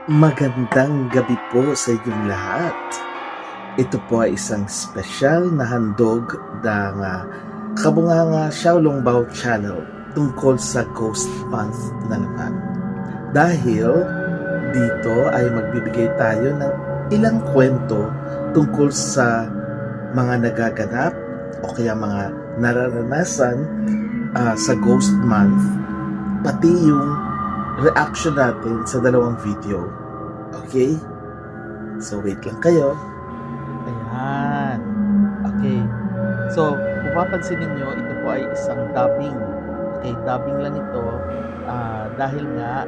Magandang gabi po sa inyong lahat. Ito po ay isang espesyal na handog ng Kabunganga Xiaolongbao Channel tungkol sa Ghost Month na naman. Dahil dito ay magbibigay tayo ng ilang kwento tungkol sa mga nagaganap o kaya mga nararanasan sa Ghost Month, pati yung reaction natin sa dalawang video. Okay? So, wait lang kayo. Ayan. Okay. So, kung papansin ninyo, ito po ay isang dubbing. Okay, dubbing lang ito dahil nga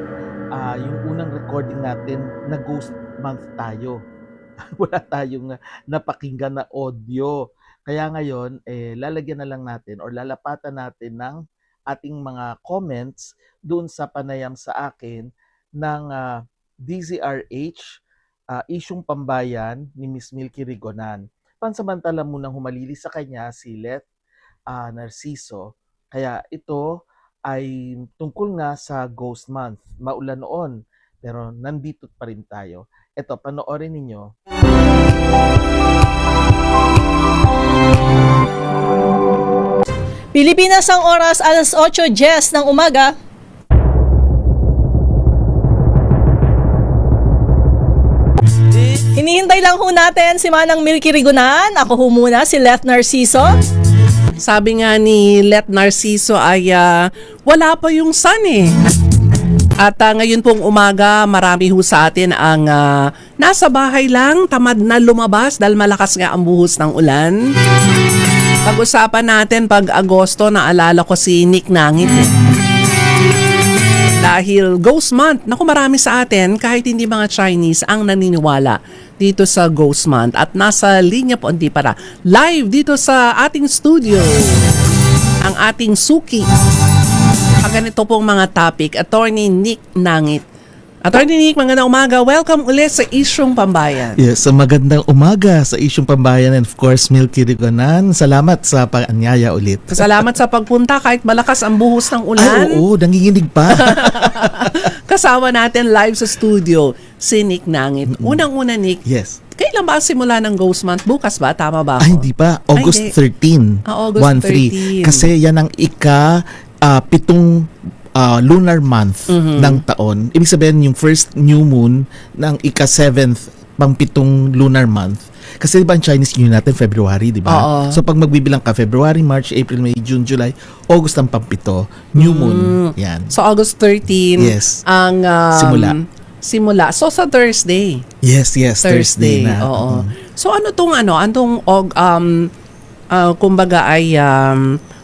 yung unang recording natin na Ghost Month tayo. Wala tayong napakinggan na audio. Kaya ngayon, lalagyan na lang natin or lalapatan natin ng ating mga comments doon sa panayam sa akin ng DZRH, Isyung Pambayan ni Miss Milky Rigonan. Pansamantala munang humalili sa kanya si Let Narciso. Kaya ito ay tungkol nga sa Ghost Month. Maulan noon, pero nandito pa rin tayo. Ito, panoorin ninyo. Pilipinas ang oras alas 8:10 ng umaga. Hinihintay lang ho natin si Manang Milky Rigonan. Ako ho muna si Let Narciso. Sabi nga ni Let Narciso ay wala pa yung sun eh. At ngayon pong umaga, marami ho sa atin ang nasa bahay lang, tamad na lumabas dahil malakas nga ang buhos ng ulan. Pag-usapan natin pag Agosto, naalala ko si Nick Nangit eh. Dahil Ghost Month, naku marami sa atin, kahit hindi mga Chinese, ang naniniwala dito sa Ghost Month. At nasa linya po, hindi para, live dito sa ating studio, ang ating suki. Pag ganito pong mga topic, Attorney Nick Nangit. Attorney Nick, magandang umaga. Welcome ulit sa Isyung Pambayan. Yes, so magandang umaga sa Isyung Pambayan and of course Milky Rigonan. Salamat sa pag-anyaya ulit. Salamat sa pagpunta kahit malakas ang buhos ng ulan. Ay, oo, nanginginig pa. Kasama natin live sa studio si Nick Nangit. Unang-una Nick, Yes. kailan ba ang simula ng Ghost Month? Bukas ba? Tama ba ako? Ay, hindi pa. August Ay, 13. August 1-3. 13. Kasi yan ang pitong lunar month ng taon. Ibig sabihin yung first new moon ng ika-7th pang pitong lunar month. Kasi diba ang Chinese New Year natin February, di ba? Oo. So pag magbibilang ka February, March, April, May, June, July, August ang pampito. New moon. Yan. So August 13 Yes. ang simula. So sa Thursday. Yes, Thursday na. Oo. So anong kumbaga ay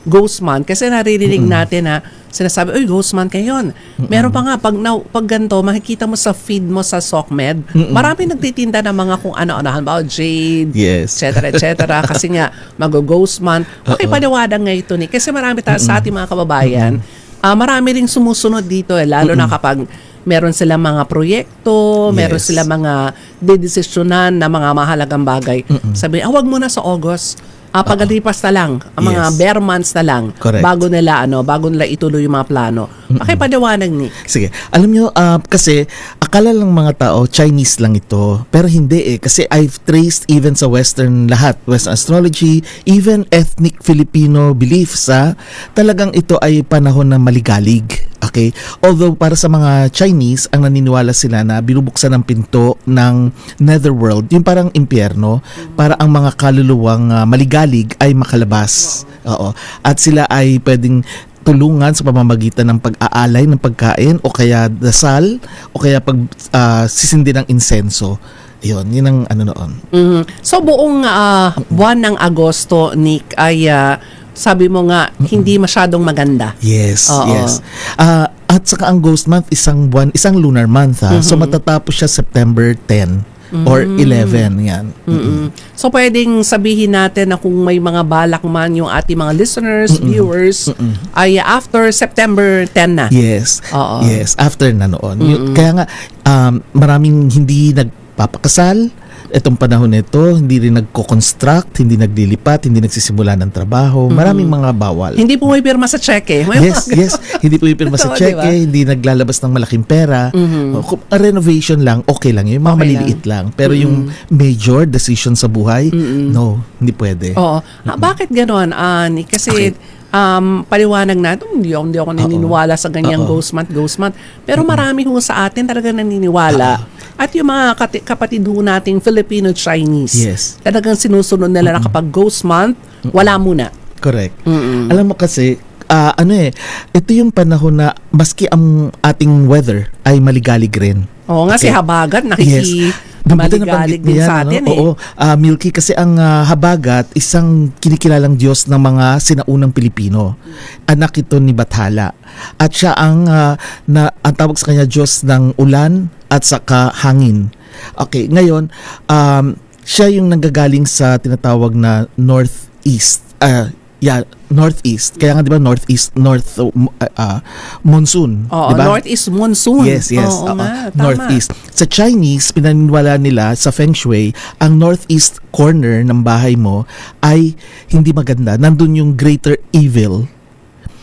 Ghost Month kasi naririnig natin na sinasabi, "Uy, Ghost Month ngayon." Meron pa nga pag ganito, makikita mo sa feed mo sa SOCMED, marami nagtitinda ng mga kung ano-ano, halimbawa jade, Yes. etc. Kasi nga mag-Ghost Month. Pakipaliwanag nga ito ni kasi marami sa ating mga kababayan, marami ring sumusunod dito lalo na kapag meron silang mga proyekto, meron Yes. silang mga dedesisyonan na mga mahalagang bagay. Sabi, wag mo na sa August. Pagalipas na lang, ang mga Yes. bare months na lang Correct. bago nila ituloy yung mga plano. Pakipaliwanag ni. Sige. Alam nyo, kasi akala lang mga tao, Chinese lang ito. Pero hindi eh. Kasi I've traced even sa Western lahat. Western astrology, even ethnic Filipino beliefs, talagang ito ay panahon ng maligalig. Okay? Although para sa mga Chinese, ang naniniwala sila na binubuksan ng pinto ng netherworld, yung parang impyerno, para ang mga kaluluwang maligalig ay makalabas. Oo. At sila ay pwedeng tulungan sa pamamagitan ng pag-aalay ng pagkain o kaya dasal o kaya sisindi ng insenso. Yun ang ano noon. So buong buwan ng Agosto, Nick, ay sabi mo nga, hindi masyadong maganda. Yes, Oo. yes. At saka ang Ghost Month, isang lunar month. So matatapos siya September 10 or 11. Yan. So pwedeng sabihin natin na kung may mga balak man yung ating mga listeners, viewers, ay after September 10 na. Yes. Oo. Yes, after na noon. Kaya nga, maraming hindi nagpapakasal Itong panahon nito, hindi rin nagko-construct, hindi naglilipat, hindi nagsisimula ng trabaho. Maraming mga bawal. Hindi pumipirma sa cheque. Yes. Hindi po ipirma sa Totoo, cheque, diba? hindi naglalabas ng malaking pera. Kung renovation lang, okay lang yun. Yung mga Okay maliliit lang. Pero yung major decision sa buhay, no, hindi pwede. Oo. Bakit gano'n, Ani? Kasi paliwanag natin, hindi ako naniniwala sa ganyang ghost month. Pero marami ho sa atin talaga naniniwala. At yung mga kapatid ho nating Filipino-Chinese, Yes. talagang sinusunod nila na kapag ghost month, wala muna. Correct. Alam mo kasi, ito yung panahon na maski ang ating weather ay maligalig rin. Oo nga, si Habagat Mabuti maligalig nabanggit din niya, sa atin eh. Oo, Milky, kasi ang Habagat, isang kinikilalang Diyos ng mga sinaunang Pilipino. Anak ito ni Bathala. At siya ang tawag sa kanya Diyos ng ulan at saka hangin. Okay, ngayon, siya yung nanggagaling sa tinatawag na northeast. Northeast. Kaya nga 'di ba monsoon, Oo, 'di ba? northeast monsoon. Yes. Oo nga, tama. Northeast. Sa Chinese, pinaniniwala nila sa Feng Shui, ang northeast corner ng bahay mo ay hindi maganda. Nandun yung greater evil.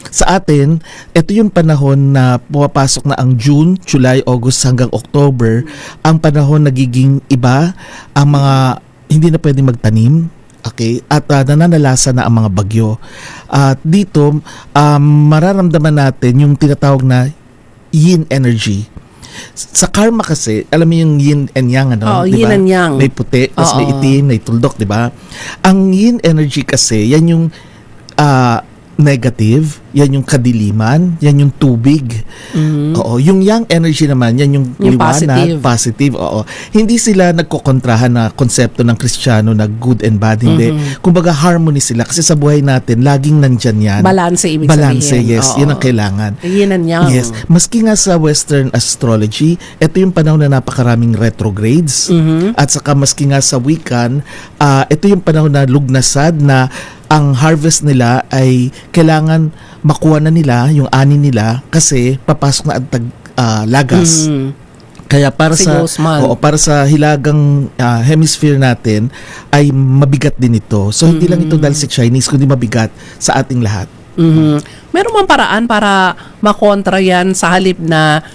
Sa atin, ito yung panahon na pumapasok na ang June, July, August hanggang October. Ang panahon nagiging iba, ang mga hindi na pwedeng magtanim. Okay, at nananalasa na ang mga bagyo. At dito, mararamdaman natin yung tinatawag na yin energy. Sa karma kasi, alam mo yung yin and yang, Oo, di yin ba? and yang. May puti, tapos may Oo. itim, may tuldok, di ba? Ang yin energy kasi, yan yung negative, yan yung kadiliman, yan yung tubig. Oo, yung yang energy naman, yan yung Yung liwanag, positive. Oo. Hindi sila nagkokontrahan na konsepto ng Kristiyano na good and bad, hindi. Kumbaga harmony sila kasi sa buhay natin laging nandyan yan. Balanse ibig Balanse, sabihin. yes, Oo. yun ang kailangan. Yin and yang. Yes, maski nga sa Western astrology, ito yung panahon na napakaraming retrogrades. At saka maski nga sa Wiccan, ito yung panahon na lugnasad na ang harvest nila ay kailangan makuha na nila yung ani nila kasi papasok na ang lagas. Kaya para Si sa Guzman. para sa hilagang hemisphere natin ay mabigat din ito. So hindi lang ito dahil sa Chinese kundi mabigat sa ating lahat. Meron bang paraan para makontra yan sa halip na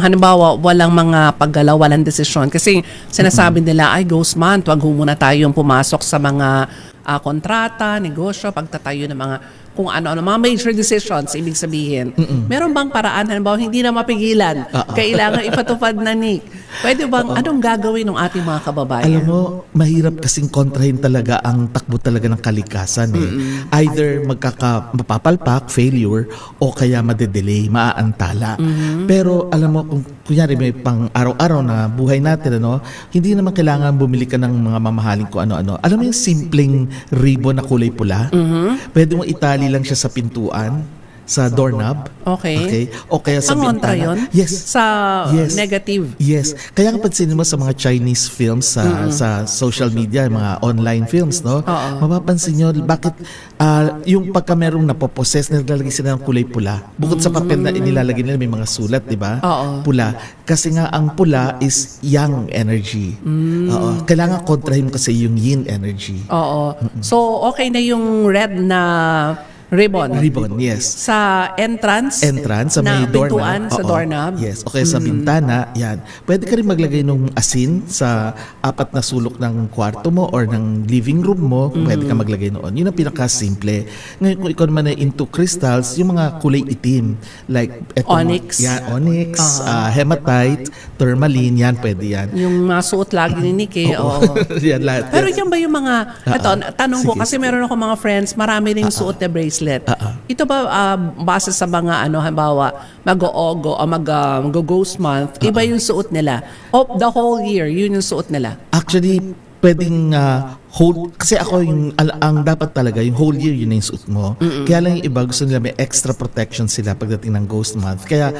halimbawa, walang mga paggalaw, walang desisyon? Kasi sinasabi nila, ay ghost month, wag ho muna tayong pumasok sa mga kontrata, negosyo, pagtatayo ng mga kung ano-ano, mga major decisions, ibig sabihin. Meron bang paraan, halimbawa, hindi na mapigilan, kailangan ipatupad na, Nick? Pwede bang, anong gagawin ng ating mga kababayan? Alam mo, mahirap kasing kontrahin talaga ang takbo talaga ng kalikasan eh. Either mapapalpak, failure, o kaya madedelay, maaantala. Pero alam mo, kung kunyari may pang araw-araw na buhay natin, hindi naman kailangan bumili ka ng mga mamahaling kung ano-ano. Alam mo yung simpleng ribbon na kulay pula? Pwede mo itali lang siya sa pintuan, sa doorknob. Okay. O kaya sa Ang kontra bintana. yun? Yes. Sa Yes. negative. Yes. Kaya kapag pansinin mo sa mga Chinese films sa social media, mga online films, mapapansin nyo bakit yung pagka merong napoposes, nilalagay sila ng kulay pula. Bukod sa papel na inilalagay nila, may mga sulat, di ba? Oo. Pula. Kasi nga ang pula is yang energy. Oo. Kailangan kontrahin mo kasi yung yin energy. Oo. So, okay na yung red na ribbon. Ribbon, yes. Sa entrance Sa may na doorknob. pintuan sa Oo. doorknob. Yes. Okay, sa bintana, yan. Pwede ka rin maglagay ng asin sa apat na sulok ng kwarto mo or ng living room mo. Pwede ka maglagay noon. Yun ang pinaka-simple. Ngayon, kung ikaw naman ay into crystals, yung mga kulay itim, like Onyx. Yan, onyx, hematite, tourmaline, yan, pwede yan. Yung mga suot lagi ni Nick eh. Oo. Yan, lahat. Pero Yes. yan ba yung mga, tanong ko Sige, kasi meron ako mga friends, marami ring suot na bracelet. Ito ba base sa mga halimbawa, mag-o-ogo o mag-ghost month, iba yung suot nila? O the whole year, yun yung suot nila? Actually, pwedeng whole, kasi ako ang dapat talaga, yung whole year yun na yung suot mo. Kaya lang yung iba, gusto nila may extra protection sila pagdating ng ghost month. Kaya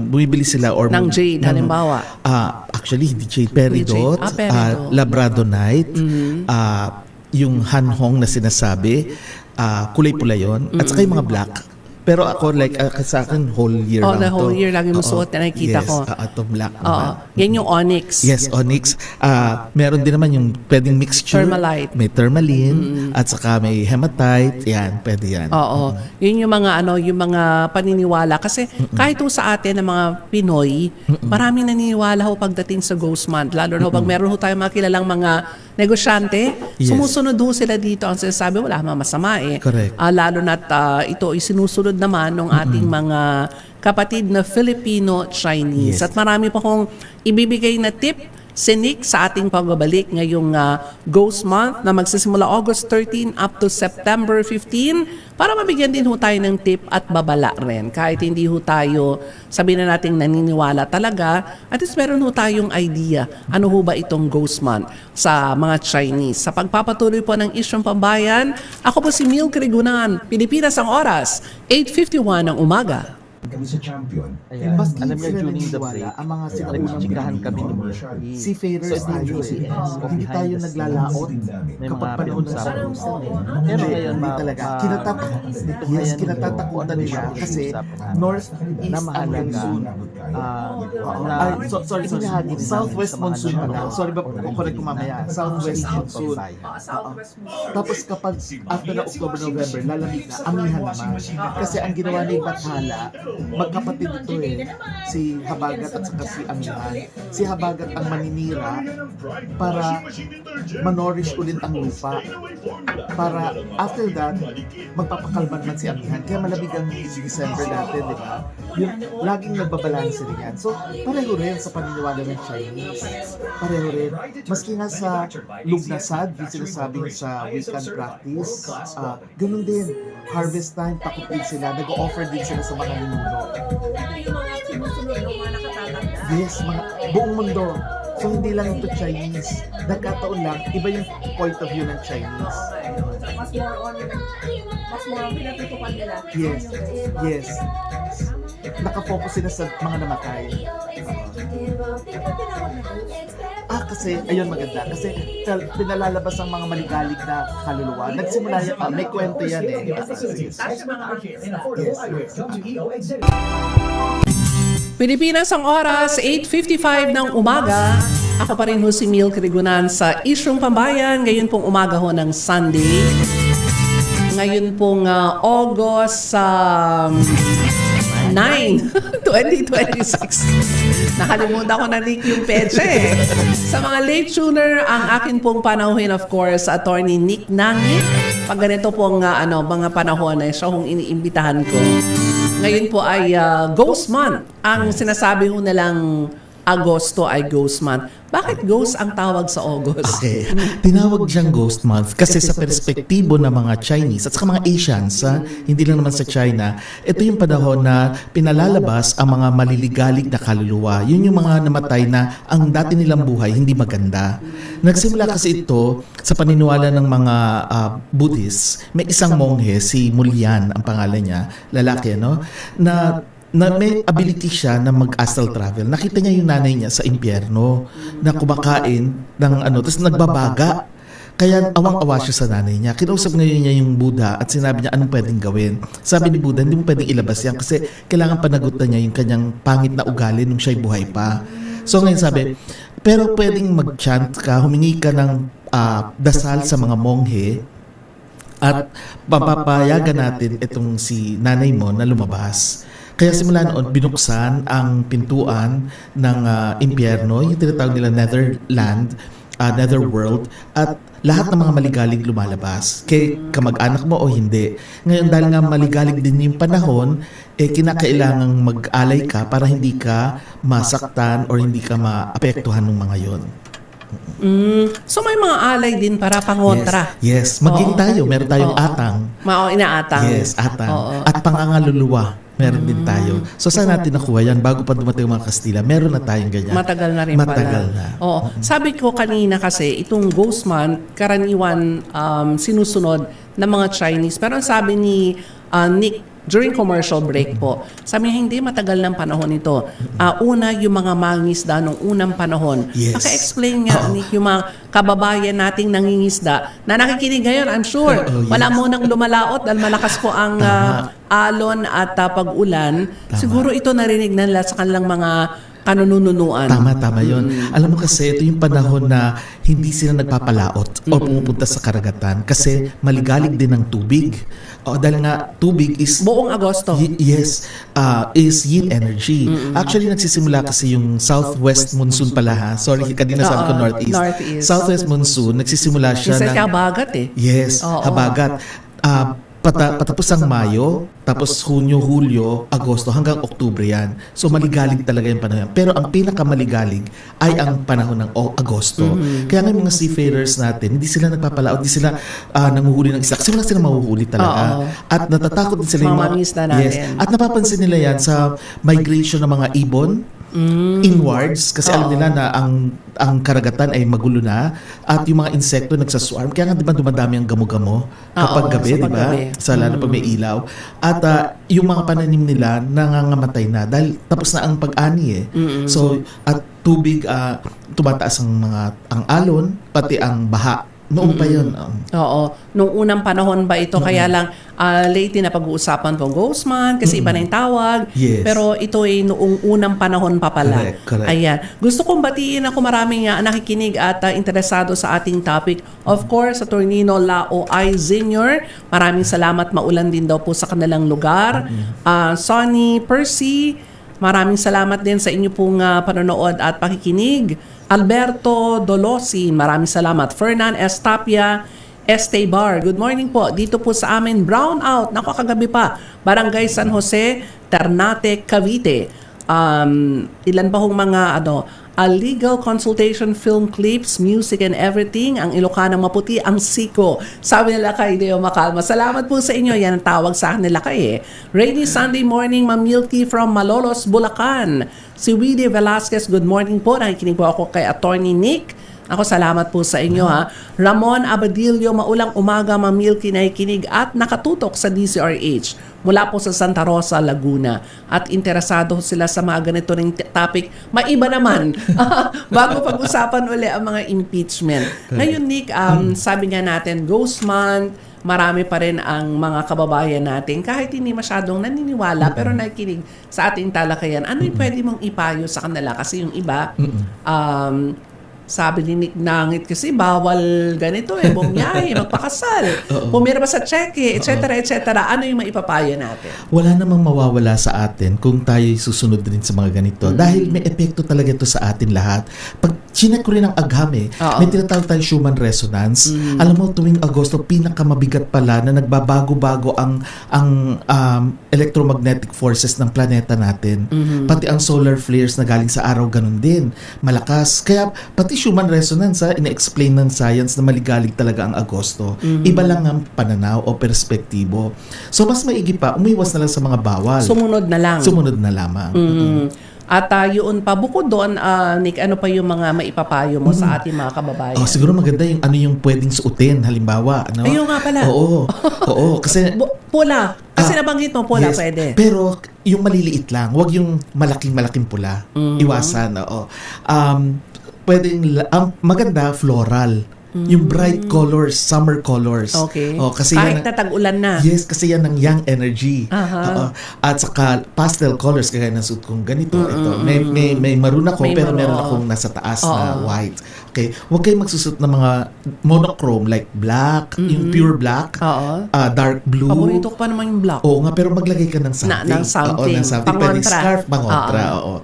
bumibili sila or Ng jade, halimbawa. Actually, hindi jade, peridot, Peridot. labradonite, yung hanhong na sinasabi, kulay pula yon, at saka yung mga black. Pero ako like sa akin whole year Oh, lang the whole to. year lang yung Oo. suot na nakikita yes, ko. Ito black Oo. naman. Yan yung onyx. Yes, onyx. Meron din naman yung pwedeng mixture. Thermalite. May tourmaline at saka may hematite. Yan, pwede yan. Oo. Yun yung mga yung mga paniniwala kasi kahit po sa atin ng mga Pinoy, maraming naniniwala ho pagdating sa Ghost Month. Lalo na ho pag meron ho tayong mga kilalang mga negosyante, Yes. sumusunod ho sila dito. Ang sinasabi, wala namang masama eh. Correct. Lalo na't ito ay sinusunod naman ng ating mga kapatid na Filipino-Chinese. Yes. At marami pa kong ibibigay na tip sinik sa ating pagbabalik ngayong Ghost Month na magsisimula August 13 up to September 15 para mabigyan din ho tayo ng tip at babala rin. Kahit hindi ho tayo sabihin na natin naniniwala talaga, at least meron ho tayong idea ano ho ba itong Ghost Month sa mga Chinese. Sa pagpapatuloy po ng Isyong Pambayan, ako po si Milk Rigunan, Pilipinas ang oras, 8:51 ng umaga. Kami sa champion. Ayan. Maski Alam niyo, sila during the naniniwala, break, ang mga nagchikahan kami ni Milky. seafarers So, tayo ito eh. yung Hindi tayo behind the naglalaot scenes. May kapag mga panahon ng pinag-usapan. summer. Pero Hindi, ngayon, hindi talaga. Yes, kinatatakutan nila kasi north na east ang mahalaga. monsoon. Sorry, southwest monsoon pala. Sorry ba, correct ko mamaya. Southwest monsoon. Tapos kapag after na October, November, lalamig na, amihan naman. Kasi ang ginawa ni Bathala, magkapatid ito eh. Si Habagat at saka si Amihan. Si Habagat ang maninira para manorish ulit ang lupa. Para after that, magpapakalman man si Amihan. Kaya malamig ang December natin, di ba? Yung laging nagbabalanse rin yan. So, pareho rin sa paniniwala ng Chinese. Pareho rin. Maski nga sa Lugnasad, yung sinasabing sa weekend practice, ganun din. Harvest time, takot din sila. Nag-offer din sila sa mga ninuno. Yes, buong mundo. So, hindi lang ito Chinese. Nagkataon lang, iba yung point of view ng Chinese. Mas more on pinatutukan nila. Yes, yes. Nakafocus sila sa mga namatay. Kasi, ayun maganda. Kasi pinalalabas ang mga maligalig na kaluluwa. Nagsimula yan, may kwento yan eh. Pilipinas ang oras, 8:55 ng umaga. Ako pa rin ho si Milk Rigunan sa Isyong Pambayan. Ngayon pong umaga ho ng Sunday. Ngayon pong August 9, 2026. Nakalimutan ko na link yung petsa eh. Sa mga late tuner, ang akin pong panahuin of course, Attorney Nick Nangi. Pag ganito pong mga panahon ay siya kong iniimbitahan ko. Ngayon po ay Ghost Month. Ang sinasabi ko nilang Agosto ay Ghost Month. Bakit ghost ang tawag sa August? Okay. Tinawag siyang Ghost Month kasi sa perspektibo ng mga Chinese at sa mga Asians, hindi lang naman sa China, ito yung panahon na pinalalabas ang mga maliligalig na kaluluwa. Yun yung mga namatay na ang dati nilang buhay hindi maganda. Nagsimula kasi ito sa paniniwala ng mga Buddhists. May isang monghe, si Mulyan ang pangalan niya, lalaki, no? Na may ability siya na mag-astral travel. Nakita niya yung nanay niya sa impyerno na kumakain ng tapos nagbabaga. Kaya awang-awa siya sa nanay niya. Kinausap ngayon niya yung Buddha at sinabi niya anong pwedeng gawin. Sabi ni Buddha, hindi mo pwedeng ilabas yan kasi kailangan panagutan niya yung kanyang pangit na ugali nung siya'y buhay pa. So ngayon sabi, pero pwedeng mag-chant ka, humingi ka ng dasal sa mga monghe at papapayagan natin itong si nanay mo na lumabas. Kaya simula noon, binuksan ang pintuan ng impyerno, yung tinatawag nila Netherland, Netherworld, at lahat ng mga maligalig lumalabas. Kay kamag-anak mo o hindi. Ngayon, dahil nga maligalig din yung panahon, kinakailangang mag-alay ka para hindi ka masaktan or hindi ka maapektuhan ng mga yon. So may mga alay din para pangontra. Yes. Maging tayo. Meron tayong atang. Inaatang. Yes, atang. Oo. At pangangaluluwa. Meron din tayo. So saan natin nakuha yan? Bago pa dumating ang mga Kastila, meron na tayong ganyan. Matagal na rin Matagal pala. na. Oo. Sabi ko kanina kasi, itong Ghost Month, karaniwan sinusunod ng mga Chinese. Pero ang sabi ni Nick during commercial break po. Sabi niya, hindi matagal ng panahon ito. Una, yung mga mangingisda nung unang panahon. Yes. Naka-explain nga, Nick, yung mga kababayan nating nangingisda na nakikinig ngayon, I'm sure. Oo, yes. Wala mo nang lumalaot dahil malakas po ang alon at pag-ulan. Siguro ito narinig na nila sa kanilang mga kanununuan. Tama yun. Alam mo kasi, ito yung panahon na hindi sila nagpapalaot o pumupunta sa karagatan kasi maligalig din ng tubig. O, dahil nga, tubig is Buong Agosto. Yes, is yin energy. Actually, nagsisimula kasi yung southwest monsoon pala ha. Sorry, kanina sabi ko northeast. Northeast. Southwest monsoon, nagsisimula siya Kasi ng... habagat eh. Yes, Oo. habagat. Patapos ang Mayo, tapos Hunyo, Hulyo, Agosto, hanggang Oktubre yan. So maligalig talaga yung panahon. Pero ang pinakamaligalig ay ang panahon ng Agosto. Kaya nga yung mga seafarers natin, hindi sila nagpapalaot, hindi sila nanguhuli ng isda. Kasi wala silang mahuhuli talaga. Oo. At natatakot din sila Mga mangingisda natin. Yes. At napapansin nila yan sa migration ng mga ibon, inwards kasi alam nila na ang karagatan ay magulo na at yung mga insekto nagsaswarm kaya nga di ba dumadami ang gamo-gamo kapag Oo, gabi sa di ba paggabi. sa lalo pag may ilaw at yung mga pananim nila nangangamatay na dahil tapos na ang pag-ani so at tubig tumataas ang alon pati ang baha noon pa yun Oo. Nung unang panahon ba ito, kaya lang lately na pag-uusapan po Ghost Month kasi iba na yung tawag. Yes. Pero ito ay noong unang panahon pa pala. Correct. Ayan. Gusto kong batiin ako maraming nakikinig at interesado sa ating topic. Of course, sa Tornino Lao Ay Senior. Maraming salamat. Maulan din daw po sa kanilang lugar. Sonny Percy, maraming salamat din sa inyo pong panonood at pakikinig. Alberto Dolosin, maraming salamat. Fernan Estapia, Estebar, good morning po. Dito po sa amin, brownout. Naku, kagabi pa. Barangay San Jose, Ternate, Cavite. Ilan ba hong mga legal consultation film clips, music and everything, ang Ilocanang Maputi, ang Siko. Sabi nila kay Deo Macalma. Salamat po sa inyo. Yan ang tawag sa akin nila kay Rainy Sunday morning, Ma'am Milky from Malolos, Bulacan. Si Willie Velasquez, good morning po. Nakikinig po ako kay Attorney Nick. Ako, salamat po sa inyo ha. Ramon Abadillo, maulang umaga, Ma'am Milky, nakikinig at nakatutok sa DCRH mula po sa Santa Rosa, Laguna. At interesado sila sa mga ganito ring topic. Maiba naman. Bago pag-usapan uli ang mga impeachment. Ngayon, Nick, sabi nga natin, Ghost Month, marami pa rin ang mga kababayan natin kahit hindi masyadong naniniwala pero nakikinig sa ating talakayan. Ano yung pwede mong ipayo sa kanila? Kasi yung iba, sabi ni Nick Nangit kasi bawal ganito bumiyahe, magpakasal, pumirma sa cheque, etc. etc. Ano yung maipapayo natin? wala namang mawawala sa atin kung tayo susunod din sa mga ganito. Dahil may epekto talaga ito sa atin lahat. Pag chinek ko rin ang agham may tinatawag tayong human resonance. Alam mo, tuwing Agosto, pinakamabigat pala na nagbabago-bago ang electromagnetic forces ng planeta natin. Pati ang solar flares na galing sa araw, ganun din. Malakas. Kaya pati human resonance, ina-explain ng science na maligalig talaga ang Agosto. Iba lang ang pananaw o perspektibo. So, mas maigi pa, umiwas na lang sa mga bawal. Sumunod na lang. Sumunod na lamang. At yun pa, bukod doon, Nick, ano pa yung mga maipapayo mo sa ating mga kababayan? Siguro maganda yung ano yung pwedeng suotin, halimbawa. Ano? Ayun nga pala. Oo. Kasi Pula. Kasi nabanggit mo, pula, yes, pwede. pero yung maliliit lang, wag yung malaking pula. Iwasan, pwedeng maganda floral. Yung bright colors, summer colors. Okay. Kasi kahit yan, na tag-ulan na. yes, kasi yan ang young energy. Aha. At saka pastel colors, kagaya ng suit kong ganito. Ito. May maroon ako, May pero maroon. meron akong nasa taas na white. Okay. Huwag kayong magsusot ng mga monochrome like black, yung pure black, Oo. dark blue. Paborito ko pa naman yung black. Oo nga, pero maglagay ka ng something. ng something. Oo, ng something. Pwedeng Pangontra. scarf, pangontra. Oo.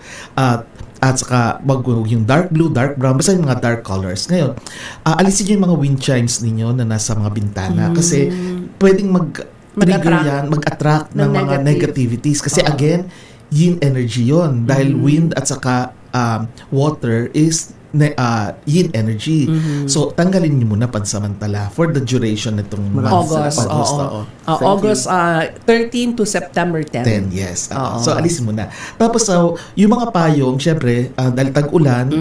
At saka, wag yung dark blue, dark brown, basta yung mga dark colors. Ngayon, alisin nyo yung mga wind chimes ninyo na nasa mga bintana. Kasi, pwedeng mag-trigger yan, mag-attract ng mga negativities. Kasi again, yin energy yon. Dahil wind at saka water is yin energy. So, tanggalin nyo muna pansamantala for the duration nitong month. August, oo. August 13 to September 10. 10, yes. Oo. So, alisin mo na. Tapos, yung mga payong, syempre, dahil tag-ulan,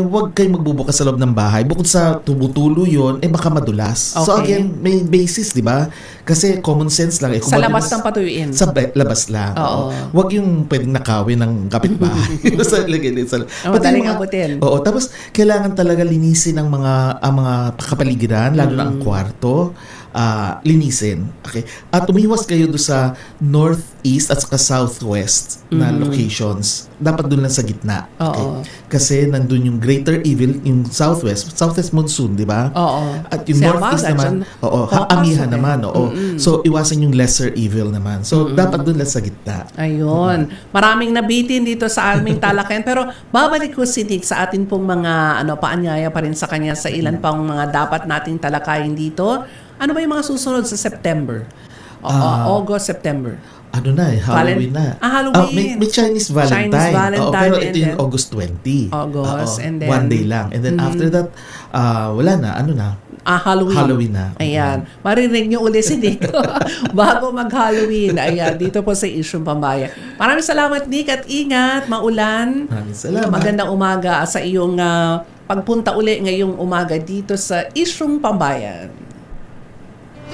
wag kayong magbubukas sa loob ng bahay. Bukod sa tumutulo yun, baka madulas. So, Okay. again, may basis, di ba? Kasi common sense lang. Kung Sa labas madulas- ng patuyuin. Sa labas lang. Oo. Wag yung pwedeng nakawin ng kapitbahay. Sa lagay din sa madaling yung abutin. Oo, tapos kailangan talaga linisin ang mga kapaligiran, lalo na ang kwarto. Linisin. Okay. At umiwas kayo do sa northeast at saka southwest na locations. Dapat doon lang sa gitna. Okay. Oo. Kasi nandun yung greater evil, yung southwest monsoon, di ba? Oo. At yung Si northeast Amaga, naman, dyan. amihan Papasok naman, oo. So, iwasan yung lesser evil naman. So, dapat doon lang sa gitna. Ayun. Maraming nabitin dito sa aming talakayan. Pero babalik ko si Nick sa atin pong mga paanyaya pa rin sa kanya sa ilan pang mga dapat nating talakayin dito. Ano ba yung mga susunod sa September? August, September. Ano na Halloween na. Halloween. May Chinese Valentine. Chinese Valentine, Oo, pero and ito yung then- August 20. August, Oo, and then- one day lang. And then after that, wala na. Ano na? Halloween. Halloween na. Ayan. Marinig nyo uli si Nick bago mag-Halloween. Ayan. Dito po sa Isyong Pambayan. Maraming salamat, Nick, at ingat. Maulan. Maraming salamat. Magandang umaga sa iyong pagpunta uli ngayong umaga dito sa Isyong Pambayan.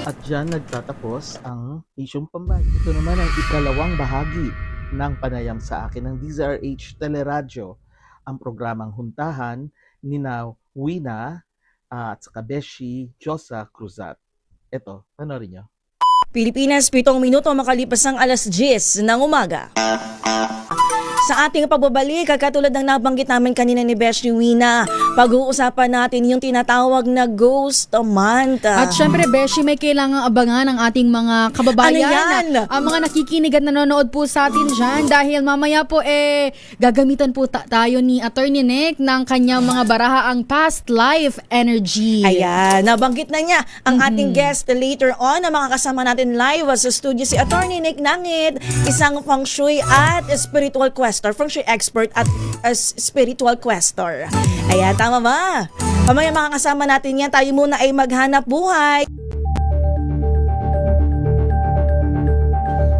At dyan nagtatapos ang Isyong Pambayan. Ito naman ang ikalawang bahagi ng panayam sa akin ng DZRH Teleradyo, ang programang Huntahan ni Wina at saka Beshi Josa Cruzat. Ito, panoorin nyo. Pilipinas, 7 minuto makalipas ang alas 10 ng umaga. Sa ating pagbabalik, katulad ng nabanggit namin kanina ni Beshi Wina, pag-uusapan natin yung tinatawag na Ghost Month. At syempre, Beshi, may kailangang abangan ng ating mga kababayan. Ano yan? Ang mga nakikinig at nanonood po sa atin dyan. Dahil mamaya po, gagamitan po tayo ni Attorney Nick ng kanyang mga baraha, ang past life energy. Ayan, nabanggit na niya ang ating guest later on na makakasama natin live sa studio si Attorney Nick Nangit, isang feng shui at spiritual questor, feng shui expert at spiritual questor. Ayan, tama ba? Mamaya makakasama natin yan. Tayo muna ay maghanap buhay.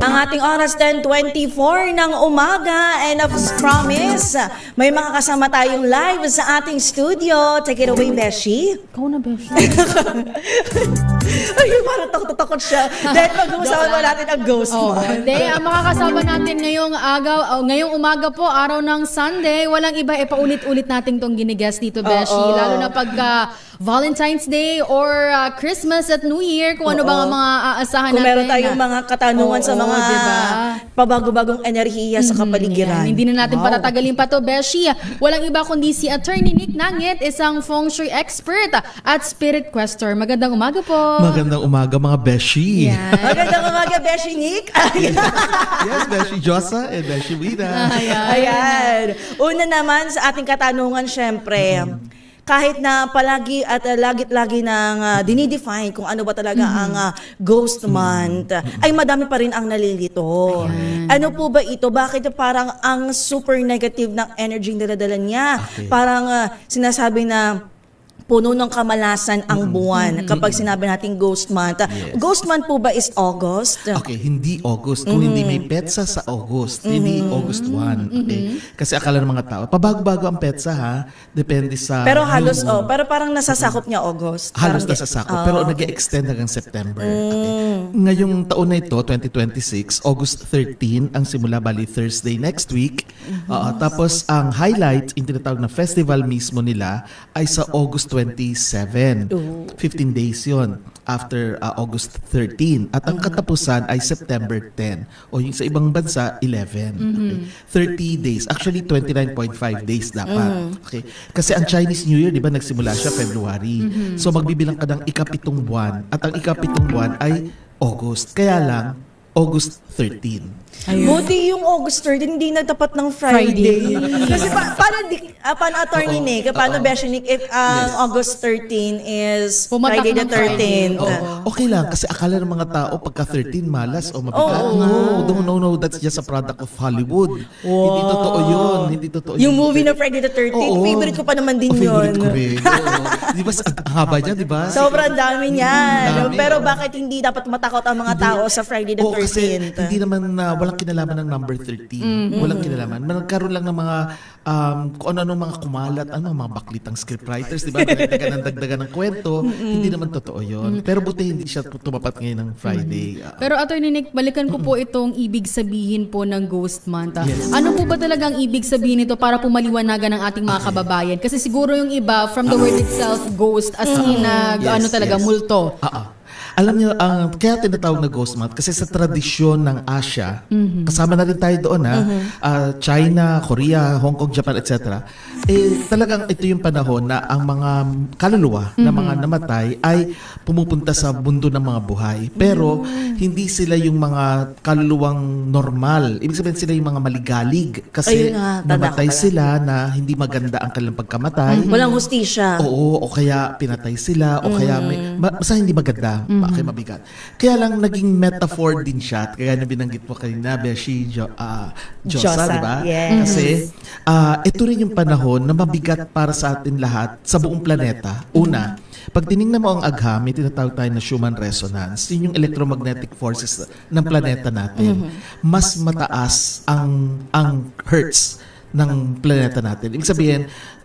Ang ating oras 10:24 ng umaga, and as promise, may makakasama tayong live sa ating studio. Take it away, Beshi. Ikaw na, Beshi. Ay, parang takot siya. Dahil pag-uusapan mo natin ang ghost Oo. month. Hindi, ang makakasama natin ngayong umaga po, araw ng Sunday, walang iba, paulit-ulit natin tong ginigest dito, Beshi. Oo. Lalo na pagka Valentine's Day or Christmas at New Year, kung ano ba ang mga aasahan Kung natin. meron tayong mga katanungan sa Oo, mga diba? pabago-bagong enerhiya sa kapaligiran. Ayan, hindi na natin patatagalin pa to, Beshi. Walang iba kundi si Attorney Nick Nangit, isang feng shui expert at spirit questor. Magandang umaga po. Magandang umaga mga Beshi. Yan. Magandang umaga, Beshi Nick. Yes, Beshi Josa and Beshi Wina. Ayan. Una naman sa ating katanungan, syempre, kahit na palagi at lagi-lagi nang dinidefine kung ano ba talaga ang ghost month, ay madami pa rin ang nalilito. Ano po ba ito? Bakit parang ang super negative ng energy na nadala niya? Okay. Parang sinasabi na puno ng kamalasan ang buwan kapag sinabi natin ghost month. Yes. Ghost month po ba is August? Okay, hindi August. Kung hindi may petsa sa August, hindi August 1. Okay? Kasi akala ng mga tao, pabago-bago ang petsa ha. Depende sa... Pero halos, pero parang nasasakop niya August. Halos Parang- nasasako. Pero nag-extend hanggang September. Okay. Ngayong taon na ito, 2026, August 13, ang simula, bali Thursday next week. Tapos ang highlight, yung tinatawag na festival mismo nila, ay sa August 27. 15 days yon after August 13. At ang katapusan ay September 10. O yung sa ibang bansa, 11. Okay. 30 days. Actually, 29.5 days dapat. Okay. Kasi ang Chinese New Year, di ba, nagsimula siya February. So, magbibilang ka ng ikapitong buwan. At ang ikapitong buwan ay August. Kaya lang, August 13. Buti yung August 3, hindi nagtapat ng Friday. Kasi paano attorney Nick, paano Beshi Nick, if August 13 is Pumatak Friday the ng Friday. 13th? Okay lang, kasi akala ng mga tao pagka 13 malas o mabigat. No, that's just a product of Hollywood. Hindi totoo yun. Hindi totoo Yung yun. movie na Friday the 13th, Oo. favorite ko pa naman din Favorite yun. ko rin. Oo. Di ba, ang haba niya, di ba? Sobrang dami niyan. Dami, Pero oo. bakit hindi dapat matakot ang mga tao sa Friday the Oo, kasi 13th? hindi naman walang kinalaman ng number 13. Walang kinalaman. Nagkaroon lang ng mga kung ano mga kumalat, mga baklitang scriptwriters, di ba? Dagdagan ng kwento. Hindi naman totoo yun. Pero buti hindi siya tumapat ngayon ng Friday. Pero Attorney Nick, balikan ko po itong ibig sabihin po ng Ghost Month. Ano po ba talagang ibig sabihin nito para po maliwanagan ng ating mga kababayan? Kasi siguro yung iba, from the word itself, ghost, as in, ano talaga, multo. Alam niyo, kaya tinatawag na Ghost Month kasi sa tradisyon ng Asia, kasama na rin tayo doon China, Korea, Hong Kong, Japan, etc. Talagang ito yung panahon na ang mga kaluluwa na mga namatay ay pumupunta sa mundo ng mga buhay. Pero hindi sila yung mga kaluluwang normal. Ibig sabihin sila yung mga maligalig kasi Ayun nga, tanda ko namatay pala. sila na hindi maganda ang kanilang pagkamatay. Walang hustisya. Oo, o kaya pinatay sila, o kaya basta hindi maganda, okay, mabigat. Kaya lang naging metaphor din siya, at kaya na binanggit mo kanina, Beshi, Josa, Josa, di ba? yes. Kasi ito rin yung panahon na mabigat para sa atin lahat sa buong planeta. Una, pag tinignan mo ang agham, may tinatawag tayo na Schumann resonance. Yun yung electromagnetic forces ng planeta natin. Mas mataas ang hertz ng planeta natin. Ibig sabihin,